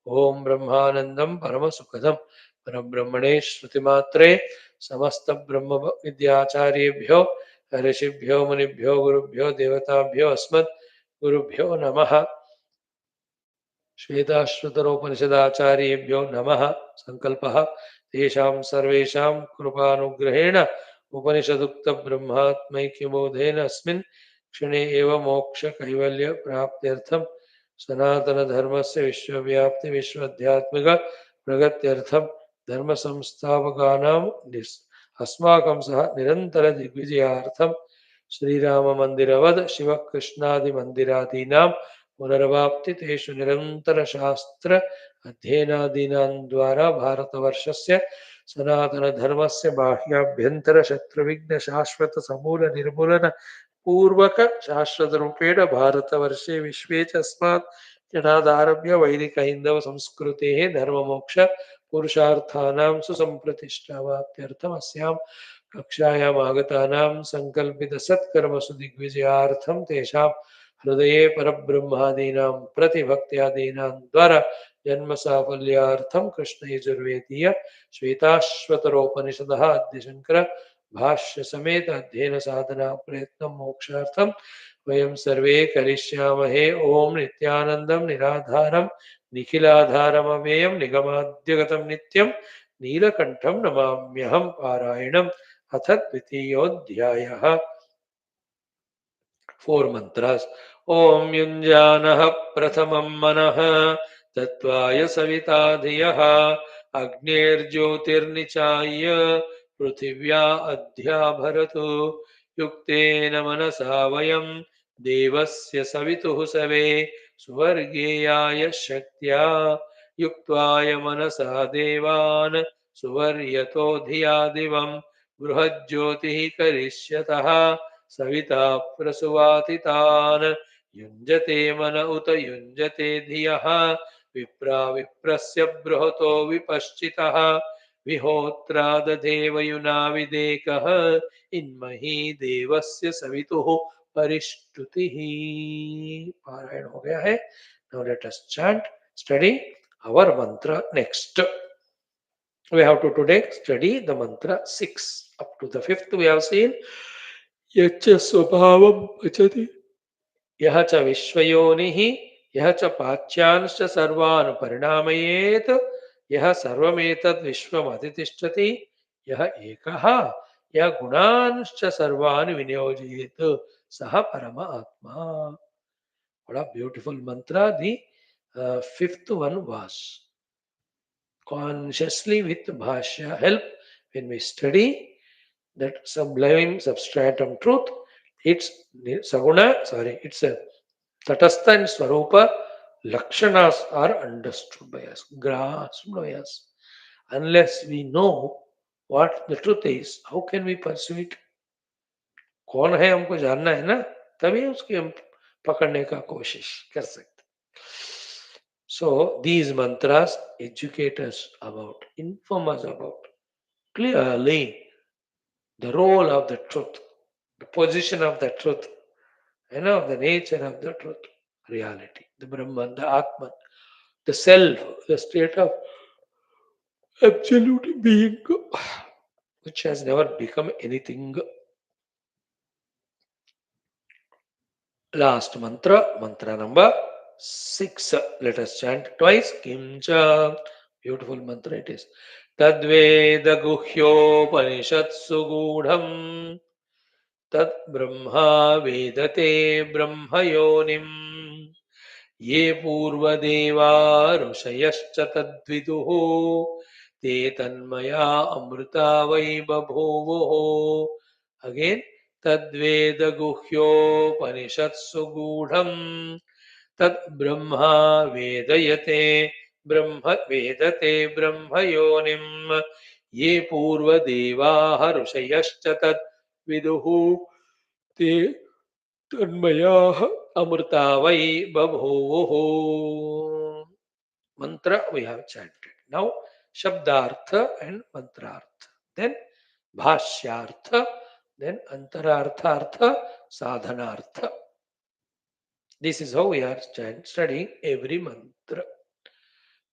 ओम ब्रह्मानन्दं परमसुखदं परब्रह्मणे श्रुतिमात्रे समस्त ब्रह्म विद्याचार्येभ्यो ऋषिभ्यो मुनिभ्यो गुरुभ्यो देवताभ्यो अस्मत् गुरुभ्यो नमः. श्वेताश्वतरोपनिषदाचार्येभ्यो नमः. संकल्पः तेषां सर्वेषां कृपानुग्रहेण उपनिषदुक्तब्रह्मात्मैक्यबोधेन अस्मिन् क्षणे एव मोक्षकैवल्यप्राप्त्यर्थं सनातनधर्मस्य विश्वव्याप्ति विश्वाध्यात्मिक प्रगत्यर्थं धर्मसंस्थापकानां अस्माकं सह निरन्तरदिग्विजयार्थं श्रीराममन्दिरवद् शिवकृष्णादिमन्दिरादीनां पुनर्वाप्ति तेषु निरन्तरशास्त्र अध्ययनादीनां द्वारा भारतवर्षस्य सनातनधर्मस्य बाह्याभ्यन्तरशत्रुविघ्न शाश्वत समूल निर्मूलन पूर्वक शाश्वतरूपेण भारतवर्षे विश्वे च अस्मात् जनादारभ्य वैदिक हिन्दव संस्कृतेः धर्ममोक्ष पुरुषार्थानां सुसम्प्रतिष्ठावाप्त्यर्थम् अस्यां कक्षायाम् आगतानां संकल्पित सत्कर्मसु दिग्विजयार्थं तेषां हृदये परब्रह्मादीनां प्रतिभक्त्यादीनां द्वारा जन्म साफल्यार्थं कृष्ण यजुर्वेदीय श्वेताश्वतरोपनिषदः अद्य शंकर भाष्य समेत अध्ययन साधना प्रयत्न मोक्षार्थं वयं सर्वे करिष्यामहे। ओम नित्यानन्दं निराधारं निखिलाधारमव्ययं निगमाद्यगतं नित्यं नीलकण्ठं नमाम्यहं। पारायणम् अथ द्वितीयोऽध्यायः। 4 mantras. Om Yunjanah Prathamam Manah Tattvaya Savita Dhiyah Agnir Jyotirnichaya Prithivya Adhya Bharatu Yuktena Manasa Vayam Devasya Savituh Save Suvargeyaya Shaktya Yuktvaya Manasa Devan Suvaryato Dhiya Divam Bruhajyotihi Karishyatah Savita प्रसुवातितान् युञ्जते मन उत युञ्जते धियः विप्रा विप्रस्य बृहतो विपश्चितः विहोत्रा दधेव युना विदेकः इन्मही देवस्य सवितुः परिष्टुतिः। पारायण हो गया है। Now let us chant, study our mantra next. We have to today study the mantra 6. Up to the 5th we have seen यच्च स्वभावं भजति यः च विश्वयोनिः यः च पाच्यांश्च सर्वान् परिणामयेत् यः सर्वमेतद् विश्वमधितिष्ठति यः एकः यः गुणांश्च सर्वान् विनियोजयेत् सः परम आत्मा. What a beautiful mantra the fifth one was. Consciously with Bhashya help, when we study that sublime substratum truth, its saguna, it's a tatastha and swarupa lakshanas are understood by us, grasped by us. Unless we know what the truth is, how can we pursue it? कौन है हमको जानना है ना, तभी उसकी हम पकड़ने का कोशिश कर सकते. So these mantras educate us about, inform us about clearly the role of the truth, the position of the truth, the nature of the truth, reality, the Brahman, the Atman, the self, the state of absolute being, which has never become anything. Last mantra, mantra number 6. Let us chant twice. Kimcha. Beautiful mantra it is. Tadveda guhyopanishatsu gudham tad brahma vedate brahmayonim ये पूर्वदेवा ऋषयश्च तद्विदुः ते तन्मया अमृता वै बभूवुः. Again तद्वेद गुह्योपनिषत्सु गूढ़म् तद् ब्रह्मा वेदयते ब्रह्म वेदते ब्रह्मयोनिम् ये पूर्वदेवाः ऋषयश्च तद्विदुः ते तन्मयाः अमृता वै बभूवुः. Mantra we have chanted. Now Shabdartha and Mantrartha. Then Bhashyartha. Then Antararthartha, Sadhanartha. This is how we are studying every mantra.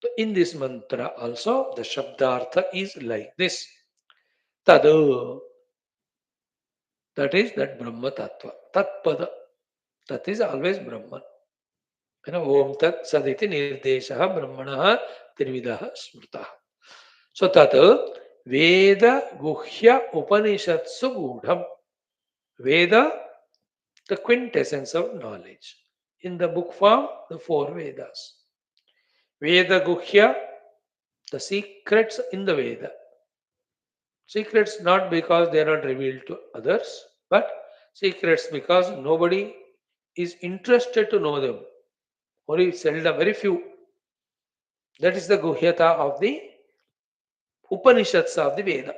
So in this mantra also the Shabdartha is like this. Tadu. That is that Brahma Tattva. Tatpada. That is always Brahman. Om Tat Saditi Nirdesha Brahmana Trividaha Smrta. So Tat Veda Guhya Upanishadsu Gudham. Veda, the quintessence of knowledge. In the book form, the 4 Vedas. Veda Guhya, the secrets in the Veda. Secrets not because they are not revealed to others, but secrets because nobody is interested to know them. Only seldom, very few. That is the Guhyata of the Upanishads of the Veda.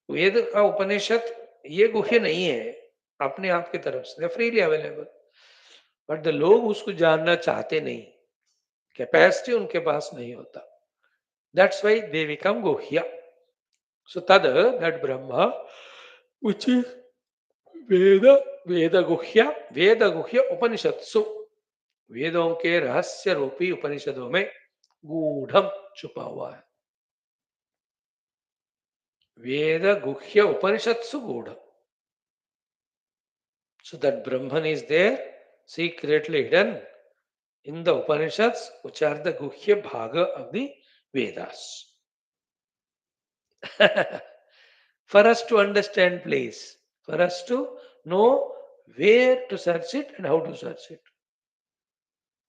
वेद का उपनिषद ये गुह्य नहीं है अपने आप की तरफ से, फ्रीली अवेलेबल, बट द लोग उसको जानना चाहते नहीं, कैपेसिटी उनके पास नहीं होता. दैट्स व्हाई दे बिकम गुह्य. सो तद दैट ब्रह्मा व्हिच इज वेद वेद गुह्य उपनिषत्सु, वेदों के रहस्य रूपी उपनिषदों में गूढ़म छुपा हुआ है. वेद गुह्य उपनिषत्सु गूढ़. So that Brahman is there, secretly hidden in the Upanishads, which are the Guhya Bhaga of the Vedas. For us to understand, please, for us to know where to search it and how to search it.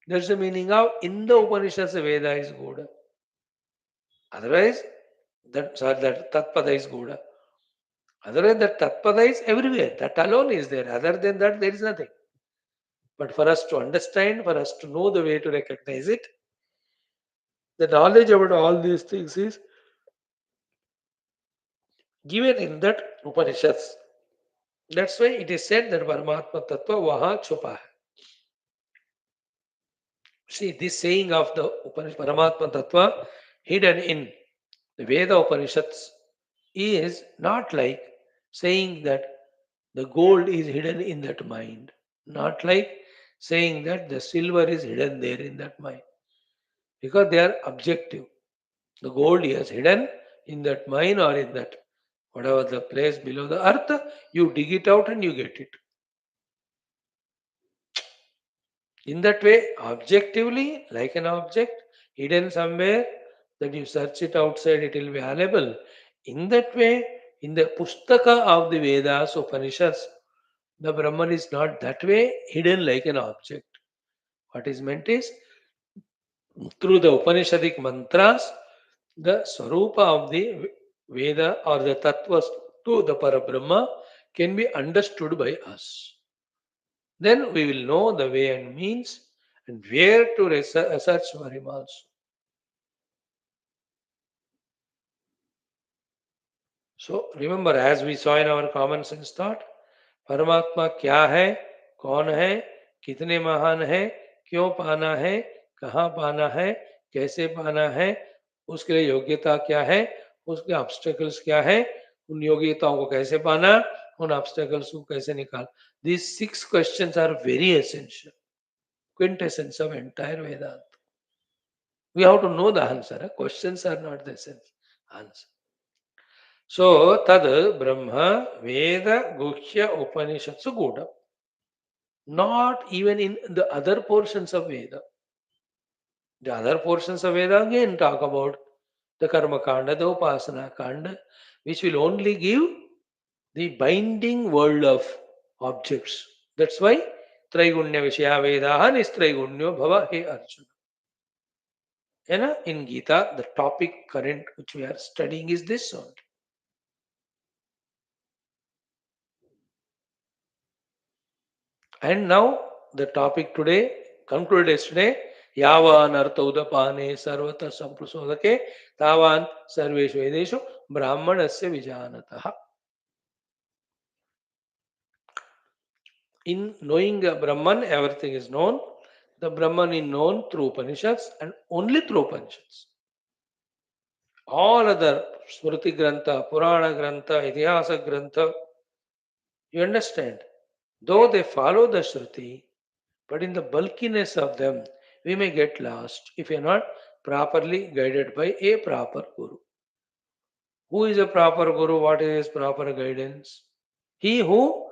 That's the meaning of in the Upanishads, the Veda is Gouda. Otherwise, that Tatpada is Gouda. Otherwise, that Tatpada is everywhere. That alone is there. Other than that, there is nothing. But for us to understand, for us to know the way to recognize it, the knowledge about all these things is given in that Upanishads. That's why it is said that Paramatma Tattva Vaha Chupa hai. See, this saying of the Paramatma Tattva hidden in the Veda Upanishads is not like saying that the gold is hidden in that mind, not like saying that the silver is hidden there in that mind, because they are objective. The gold is hidden in that mine or in that whatever the place below the earth, you dig it out and you get it. In that way, objectively, like an object, hidden somewhere, that you search it outside, it will be available. In that way, in the Pustaka of the Vedas, Upanishads, the Brahman is not that way hidden like an object. What is meant is, through the Upanishadic mantras, the Swarupa of the Veda or the Tattvas to the Parabrahma can be understood by us. Then we will know the way and means and where to search for him also. So remember, as we saw in our common sense thought, परमात्मा क्या है, कौन है, कितने महान है, क्यों पाना है, कहाँ पाना है, कैसे पाना है, उसके लिए योग्यता क्या है, उसके ऑब्स्टेकल्स क्या है, उन योग्यताओं को कैसे पाना, उन ऑब्स्टेकल्स को कैसे निकाल. These 6 questions are very essential, quintessence of entire Vedanta. We have to know the answer. Questions are not the essence. Answer. So, tad Brahma Veda Guhya Upanishatsu Gudha. Not even in the other portions of Veda. The other portions of Veda again talk about the Karma Kanda, the Upasana Kanda, which will only give the binding world of objects. That's why Traigunya Vishaya Vedaha Nistraigunyo Bhava He Arjuna. In Gita, the topic current which we are studying is this one. And now the topic today, concluded yesterday, Yavan Artha Udapane Sarvata Samprasodake Tavan Sarveshu Vedeshu Brahmanasya Vijanataha. In knowing Brahman, everything is known. The Brahman is known through Upanishads and only through Upanishads. All other Smriti Grantha, Purana Grantha, Itihasa Grantha, you understand, though they follow the Shruti, but in the bulkiness of them, we may get lost if we are not properly guided by a proper Guru. Who is a proper Guru? What is his proper guidance? He who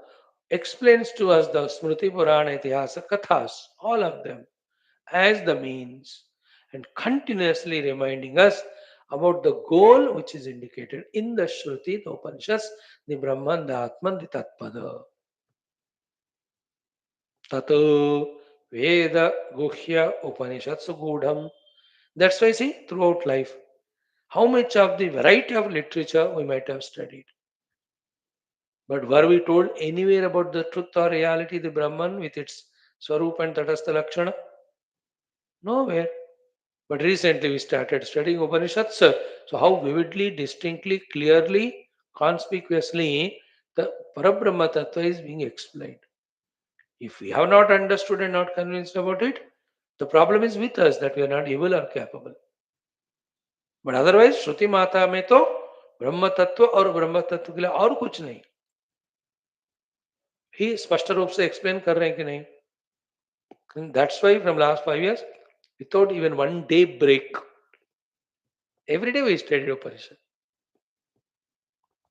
explains to us the Smriti Purana Itihasa Kathas, all of them, as the means and continuously reminding us about the goal which is indicated in the Shruti, the Upanishads, the Brahman, the Atman, the Tatpada. Tato Veda Guhya Upanishatsu Gudham. That's why, see, throughout life, how much of the variety of literature we might have studied. But were we told anywhere about the truth or reality, the Brahman with its Swarup and Tatastha Lakshana? Nowhere. But recently we started studying Upanishads. So how vividly, distinctly, clearly, conspicuously the Parabrahma Tattva is being explained. If we have not understood and not convinced about it, the problem is with us that we are not able or capable. But otherwise, Shruti Mata में तो ब्रह्म तत्व और ब्रह्म तत्व के लिए और कुछ नहीं. ही स्पष्ट रूप से एक्सप्लेन कर रहे हैं कि नहीं? That's why from last 5 years without even one day break every day we study Upanishad.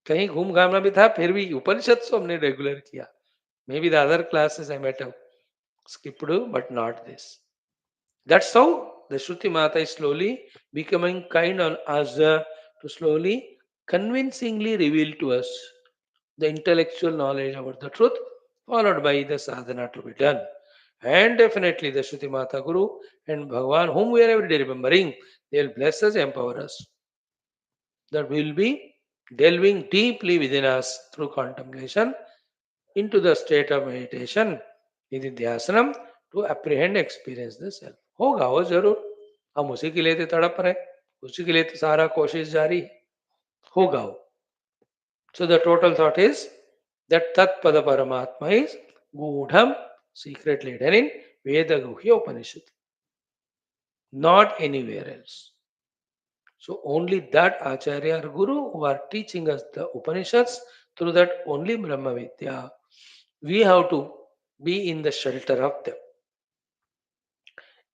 कहीं घूम-घामना भी था, फिर भी उपनिषद तो हमने रेगुलर किया. May be the other classes I might have skipped, but not this. That's how the Shruti Mata is slowly becoming kind on us to slowly, convincingly reveal to us the intellectual knowledge about the truth, followed by the sadhana to be done. And definitely the Shruti Mata Guru and Bhagavan, whom we are every day remembering, they will bless us, empower us. That we will be delving deeply within us through contemplation into the state of meditation, निधिध्यासनम, to apprehend experience the self. होगा वो जरूर. हम उसी के लिए तो तड़प रहे, उसी के लिए तो सारा कोशिश जारी है. होगा वो. So the total thought is that Tat Pada Paramatma is Gudham, secretly hidden in Veda Guhya Upanishad, not anywhere else. So only that Acharya or Guru who are teaching us the Upanishads, through that only Brahma Vidya, we have to be in the shelter of them.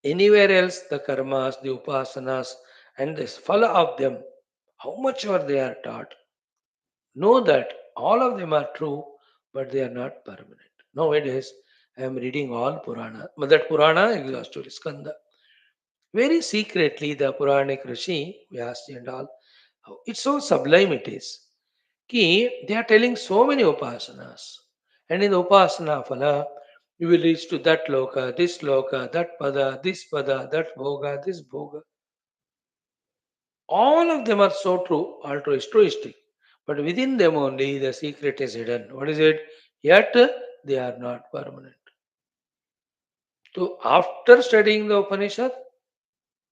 Anywhere else, the karmas, the upasanas, and the phala of them, how much ever they are taught, know that all of them are true, but they are not permanent. Nowadays, I am reading all Purana, but that Purana exhaustive Skanda. Very secretly, the Puranic Rishi, Vyasi and all, it's so sublime it is. Ki, they are telling so many upasanas. And in the upasana phala, you will reach to that loka, that pada, that bhoga, this bhoga. All of them are so true, altruistic. But within them only the secret is hidden. What is it? Yet they are not permanent. So after studying the Upanishad,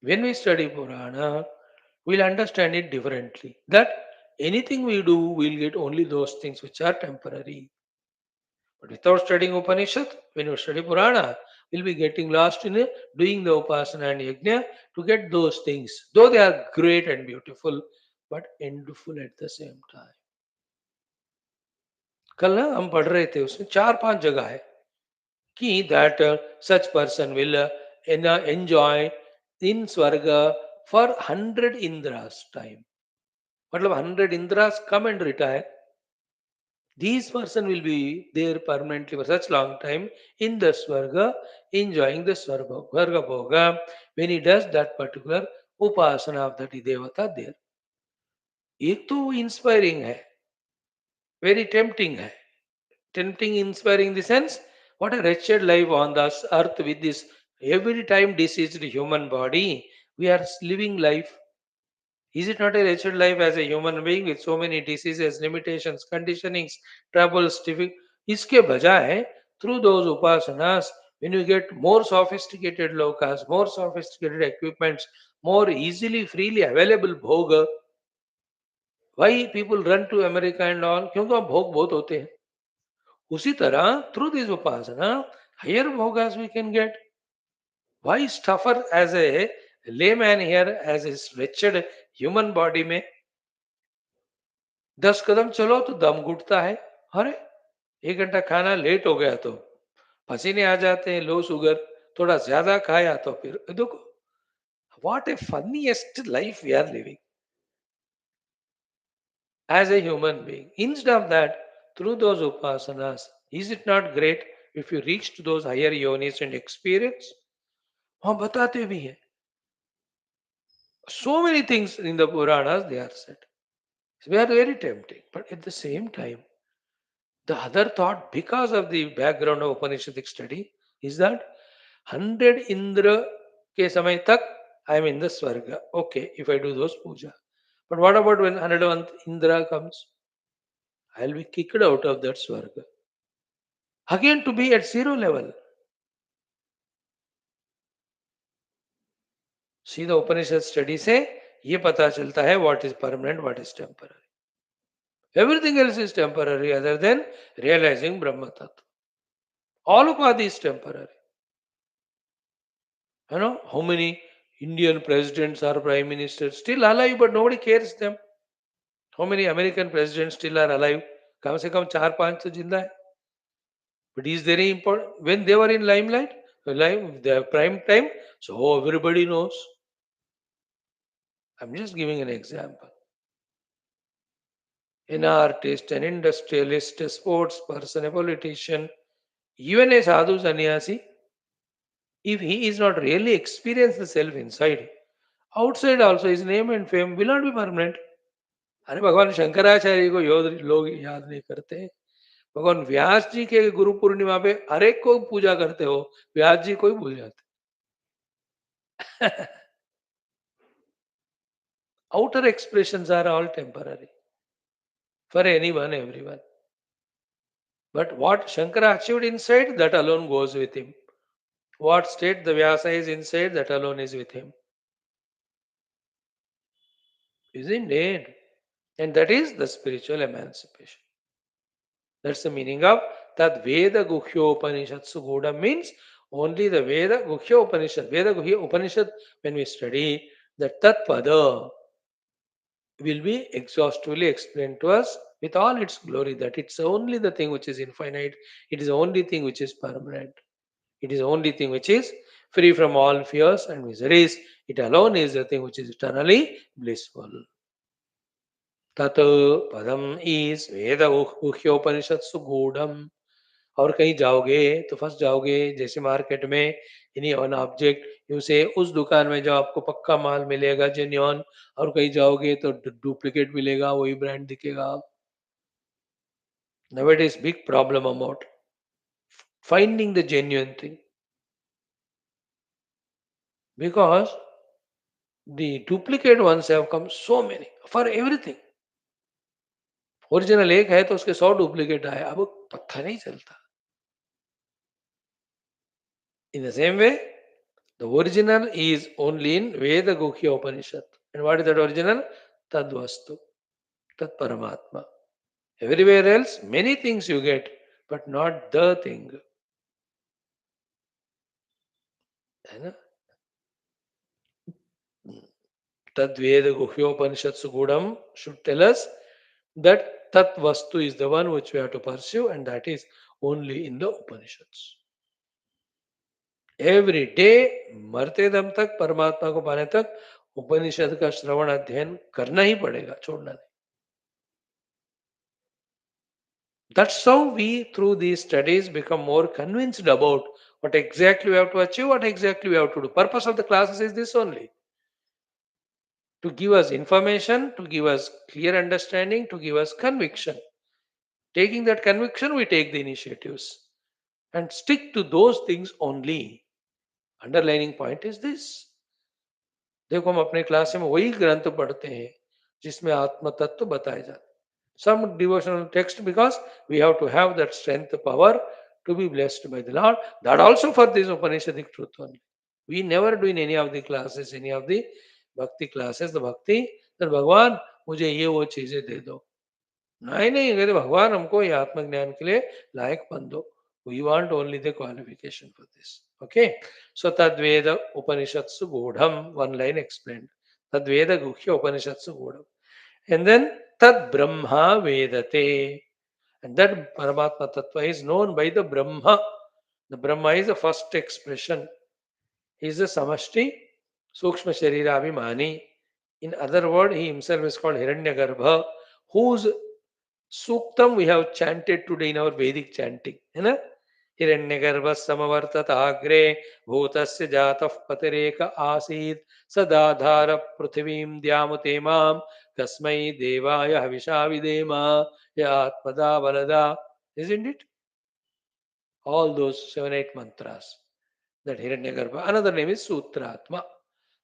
when we study Purana, we'll understand it differently. That anything we do, we'll get only those things which are temporary. But without studying Upanishad, when you study Purana, we'll be getting lost in doing the Upasana and Yajna to get those things. Though they are great and beautiful, but endful at the same time. कल ना हम पढ़ रहे थे उसमें 4-5 जगह है कि that such person will enjoy in स्वर्ग फॉर 100 टाइम. मतलब 100 come and retire. These person will be there permanently for such long time in the Swarga, enjoying the Swarga Bhoga when he does that particular upasana of that Devata there. एक तो inspiring है, very tempting है. Tempting, inspiring in the sense, what a wretched life on this earth with this every time diseased human body. We are living life. Is it not a wretched life as a human being with so many diseases, limitations, conditionings, troubles, इसके बजाय through those upasanas, when you get more sophisticated lokas, more sophisticated equipments, more easily, freely available bhoga, why people run to America and all? क्योंकि वहाँ भोग बहुत होते हैं. उसी तरह through this upasana, higher bhogas we can get. Why suffer as a layman here as his wretched human body में 10 कदम चलो तो दम घुटता है. अरे 1 घंटा खाना लेट हो गया तो पसीने आ जाते हैं, लो शुगर. थोड़ा ज्यादा खाया तो फिर देखो, what a funniest life we are living as a human being. Instead of that, through those upasanas, is it not great if you reach to those higher yonis and experience? वहां बताते भी हैं. So many things in the Puranas they are said. We are very tempting, but at the same time, the other thought, because of the background of Upanishadic study, is that 100 Indra ke samay tak I am in the Swarga. Okay, if I do those puja. But what about when 101th Indra comes? I'll be kicked out of that Swarga. Again to be at zero level. See the Upanishad study से ये पता चलता है what is permanent, what is temporary. Everything else is temporary other than realizing Brahma Tattva. All upadhi is temporary. You know how many Indian presidents or prime ministers still alive, but nobody cares them. How many American presidents still are alive? कम से कम 4-5 तो जिंदा है. But is very important when they were in limelight, their prime time, so everybody knows. I'm just giving an example. An artist, an industrialist, a sports person, a politician, even a sadhu sannyasi, if he is not really experienced the self inside, outside also his name and fame will not be permanent. अरे भगवान शंकराचार्य को लोग याद नहीं करते. भगवान व्यास जी के गुरु पूर्णिमा पे हर एक को पूजा करते हो, व्यास जी को ही भूल जाते. Outer expressions are all temporary for anyone, everyone. But what Shankara achieved inside, that alone goes with him. What state the Vyasa is inside, that alone is with him. Isn't it? And that is the spiritual emancipation. That's the meaning of that Veda Guhyo Upanishadsu Goda means only the Veda Guhyo Upanishad. Veda Guhyo Upanishad, when we study, the Tat Pada will be exhaustively explained to us with all its glory, that it's only the thing which is infinite, it is the only thing which is permanent, it is the only thing which is free from all fears and miseries, it alone is the thing which is eternally blissful. tat padam is veda guhyopanishadsu gudam. और कहीं जाओगे तो फंस जाओगे, जैसे market में इन्हीं on object you से उस दुकान में जो आपको पक्का माल मिलेगा जेन्युइन, और कहीं जाओगे तो डुप्लीकेट मिलेगा, वही ब्रांड दिखेगा. Nowadays big problem about finding the genuine thing, because the duplicate ones have come so many for everything. Original एक है तो उसके 100 डुप्लीकेट आए, अब पता नहीं चलता. In the same way, the original is only in Veda Guhya Upanishad. And what is that original? Tadvastu, Tat Paramatma. Everywhere else, many things you get, but not the thing. है ना? Tad Veda Guhya Upanishad Sugudam should tell us that Tat Vastu is the one which we have to pursue, and that is only in the Upanishads. Every day मरते दम तक परमात्मा को पाने तक उपनिषद का श्रवण अध्ययन करना ही पड़ेगा, छोड़ना नहीं. That's how we, through these studies, become more convinced about what exactly we have to achieve, what exactly we have to do. Purpose of the classes is this only: to give us information, to give us clear understanding, to give us conviction. Taking that conviction, we take the initiatives and stick to those things only. Underlining point is this. देखो हम अपने class में वही ग्रंथ पढ़ते हैं जिसमें आत्म तत्व बताए जाते. Some devotional text because we have to have that strength, power to be blessed by the Lord. That also for this Upanishadic truth only. We never do in any of the classes, any of the bhakti classes, the bhakti that भगवान मुझे ये वो चीजें दे दो. नहीं नहीं, कहते भगवान हमको ये आत्मज्ञान के लिए लायक बन दो. We want only the qualification for this. Okay. So Tadveda Upanishatsu Godham, one line explained. Tadveda Guhya Upanishatsu Godham. And then Tad Brahma Vedate. And that Paramatma Tattva is known by the Brahma. The Brahma is the first expression. He is the Samashti Sukshma Sharira Abhimani. In other words, he himself is called Hiranyagarbha, whose Suktam we have chanted today in our Vedic chanting. है ना? हिरण्यगर्भ समवर्तत अग्रे भूतस्य जातः पतिरेक आसीत् सदाधार पृथिवीं द्यामतेमां कस्मै देवाय हविषा विधेम य आत्मदा बलदा. Isn't it? All those 7-8 mantras. That Hiranyagarbha. Another name is Sutratma.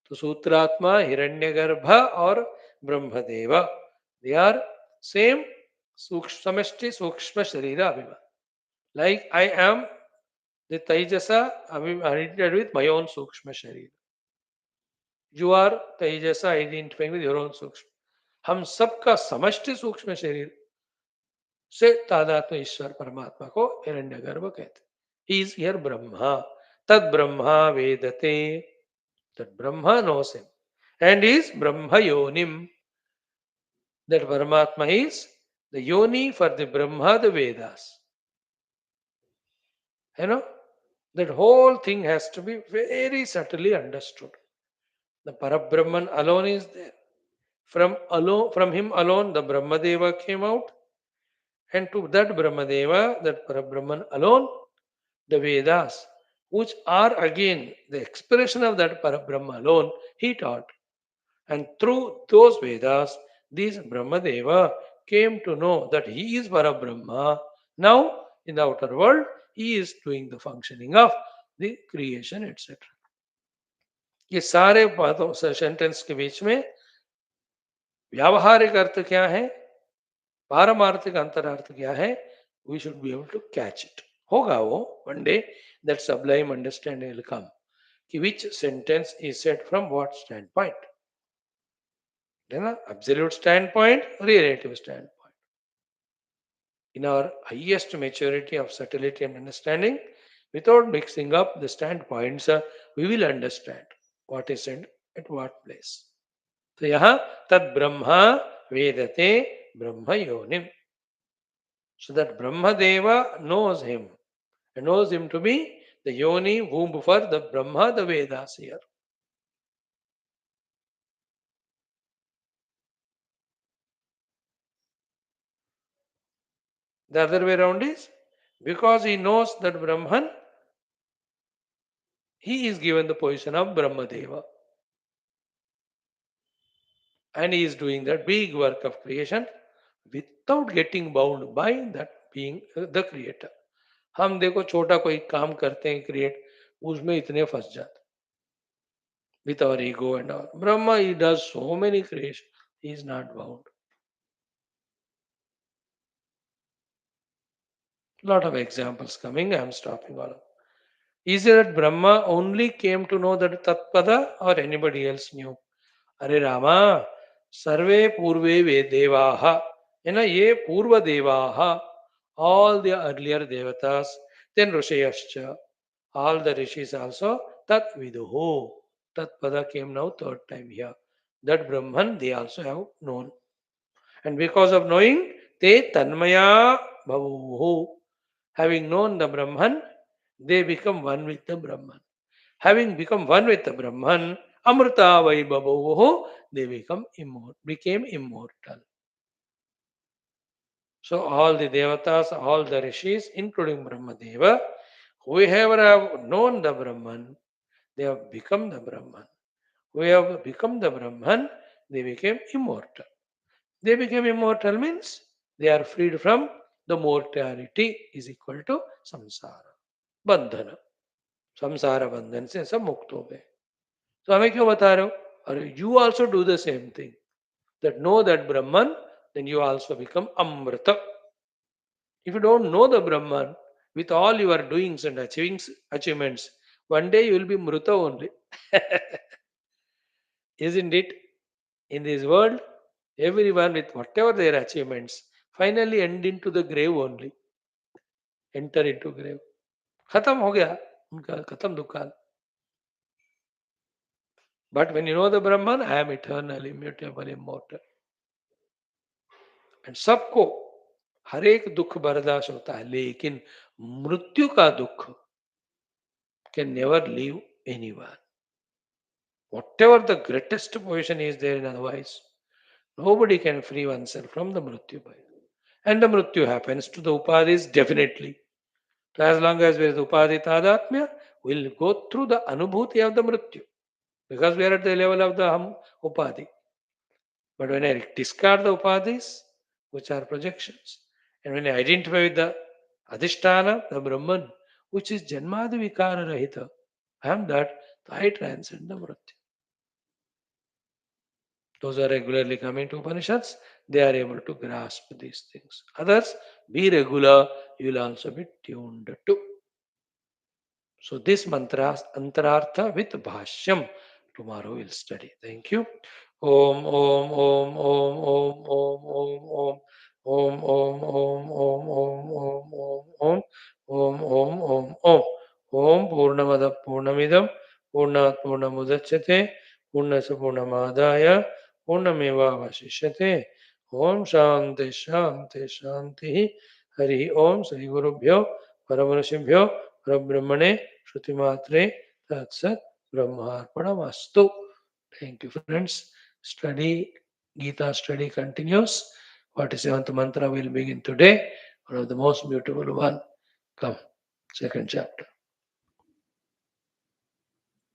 So Sutratma, Hiranyagarbha or Brahmadeva. They are same Samashti Sukshma Sharira Abhiman. Like I am the Taijasa identified with my own Sukshma Sharira. You are Taijasa identifying with your own Sukshma. हम सबका समष्टि सूक्ष्म शरीर से तादात्म्य ईश्वर परमात्मा को हिरण्यगर्भ कहते. He is here Brahma. Tad Brahma Vedate. That Brahma knows him. And is Brahma Yonim. That Paramatma is the Yoni for the Brahma, the Vedas. You know, that whole thing has to be very subtly understood. The Parabrahman alone is there. From him alone, the Brahmadeva came out, and to that Brahmadeva, that Parabrahman alone, the Vedas, which are again the expression of that Parabrahma alone, he taught. And through those Vedas, this Brahmadeva came to know that he is Parabrahma. Now, in the outer world, he is doing the functioning of the creation, etc. ये सारे बातों से sentence के बीच में व्यावहारिक अर्थ क्या है, पारमार्थिक अंतरार्थ क्या है, we should be able to catch it. होगा वो one day, that sublime understanding will come कि which sentence is said from what standpoint. है ना, absolute standpoint, relative standpoint. In our highest maturity of subtlety and understanding, without mixing up the standpoints, we will understand what is said at what place. तो यहाँ तद ब्रह्मा वेदते ब्रह्म योनिम. So that Brahmadeva knows him and knows him to be the yoni womb for the Brahma, the Vedas here. The other way around is because he knows that Brahman, he is given the position of Brahmadeva. And he is doing that big work of creation without getting bound by that being the creator. हम देखो छोटा कोई काम करते हैं create, उसमें इतने फंस जाते with our ego and all. Brahma, he does so many creations, he is not bound. Lot of examples coming, I am stopping all of them. Is it that Brahma only came to know that Tatpada or anybody else knew? अरे रामा, सर्वे पूर्वे वे देवाः, है ना, ये पूर्व देवाः, all the earlier devatas, then rishayascha, all the rishis also, tat viduhu. Tat pada came now third time here. That Brahman they also have known. And because of knowing, te tanmaya bhavuhu. Having known the Brahman, they become one with the Brahman. Having become one with the Brahman, Amrita Vaibhavoho, they became immortal. So all the devatas, all the rishis, including Brahmadeva, whoever have known the Brahman, they have become the Brahman. Whoever become the Brahman, they became immortal. They became immortal means they are freed from the mortality is equal to samsara, बंधन. संसार बंधन से सब मुक्त हो गए. तो हमें क्यों बता रहे हो? अरे you also do the same thing. That know that Brahman, then you also become Amrita. If you don't know the Brahman, with all your doings and achievements, one day you will be Mrita only. Isn't it? In this world, everyone with whatever their achievements finally end into the grave only. Enter into grave. खत्म हो गया उनका, खत्म दुकान. But when you know the Brahman, I am eternal, immutable, immortal. And सबको हर एक दुख बर्दाश्त होता है, लेकिन मृत्यु का दुख can never leave anyone. Whatever the greatest position is there in otherwise, nobody can free oneself from the mrityu. And the mrityu happens to the upadhis definitely. So as long as there is upadhi tadatmya, we'll go through the anubhuti of the mrityu. Because we are at the level of the upadhi. But when I discard the upadhis, which are projections, and when I identify with the adhisthana, the Brahman, which is janmadi vikara rahita, I am that, I transcend the mrityu. Those who are regularly coming to Upanishads, they are able to grasp these things. Others, be regular, you will also be tuned to. So this mantra, antarartha with Bhashyam, tomorrow we'll study. Thank you. Om Om Om Om Om Om Om Om Om Om Om Om Om Om Om Om Om Om Purnamada Purnamidam Purnat Purnamudachyate Purnasa Purnamadaya Purnamevavashishyate. Om Shanti Shanti Shanti. Hari Om Sri Gurubhyo Paramarashibhyo Parabrahmane Shruti Matre Tatsat Brahmarpanamastu. Thank you, friends. Study Gita study continues. 47th mantra will begin today. One of the most beautiful one. Come, second chapter.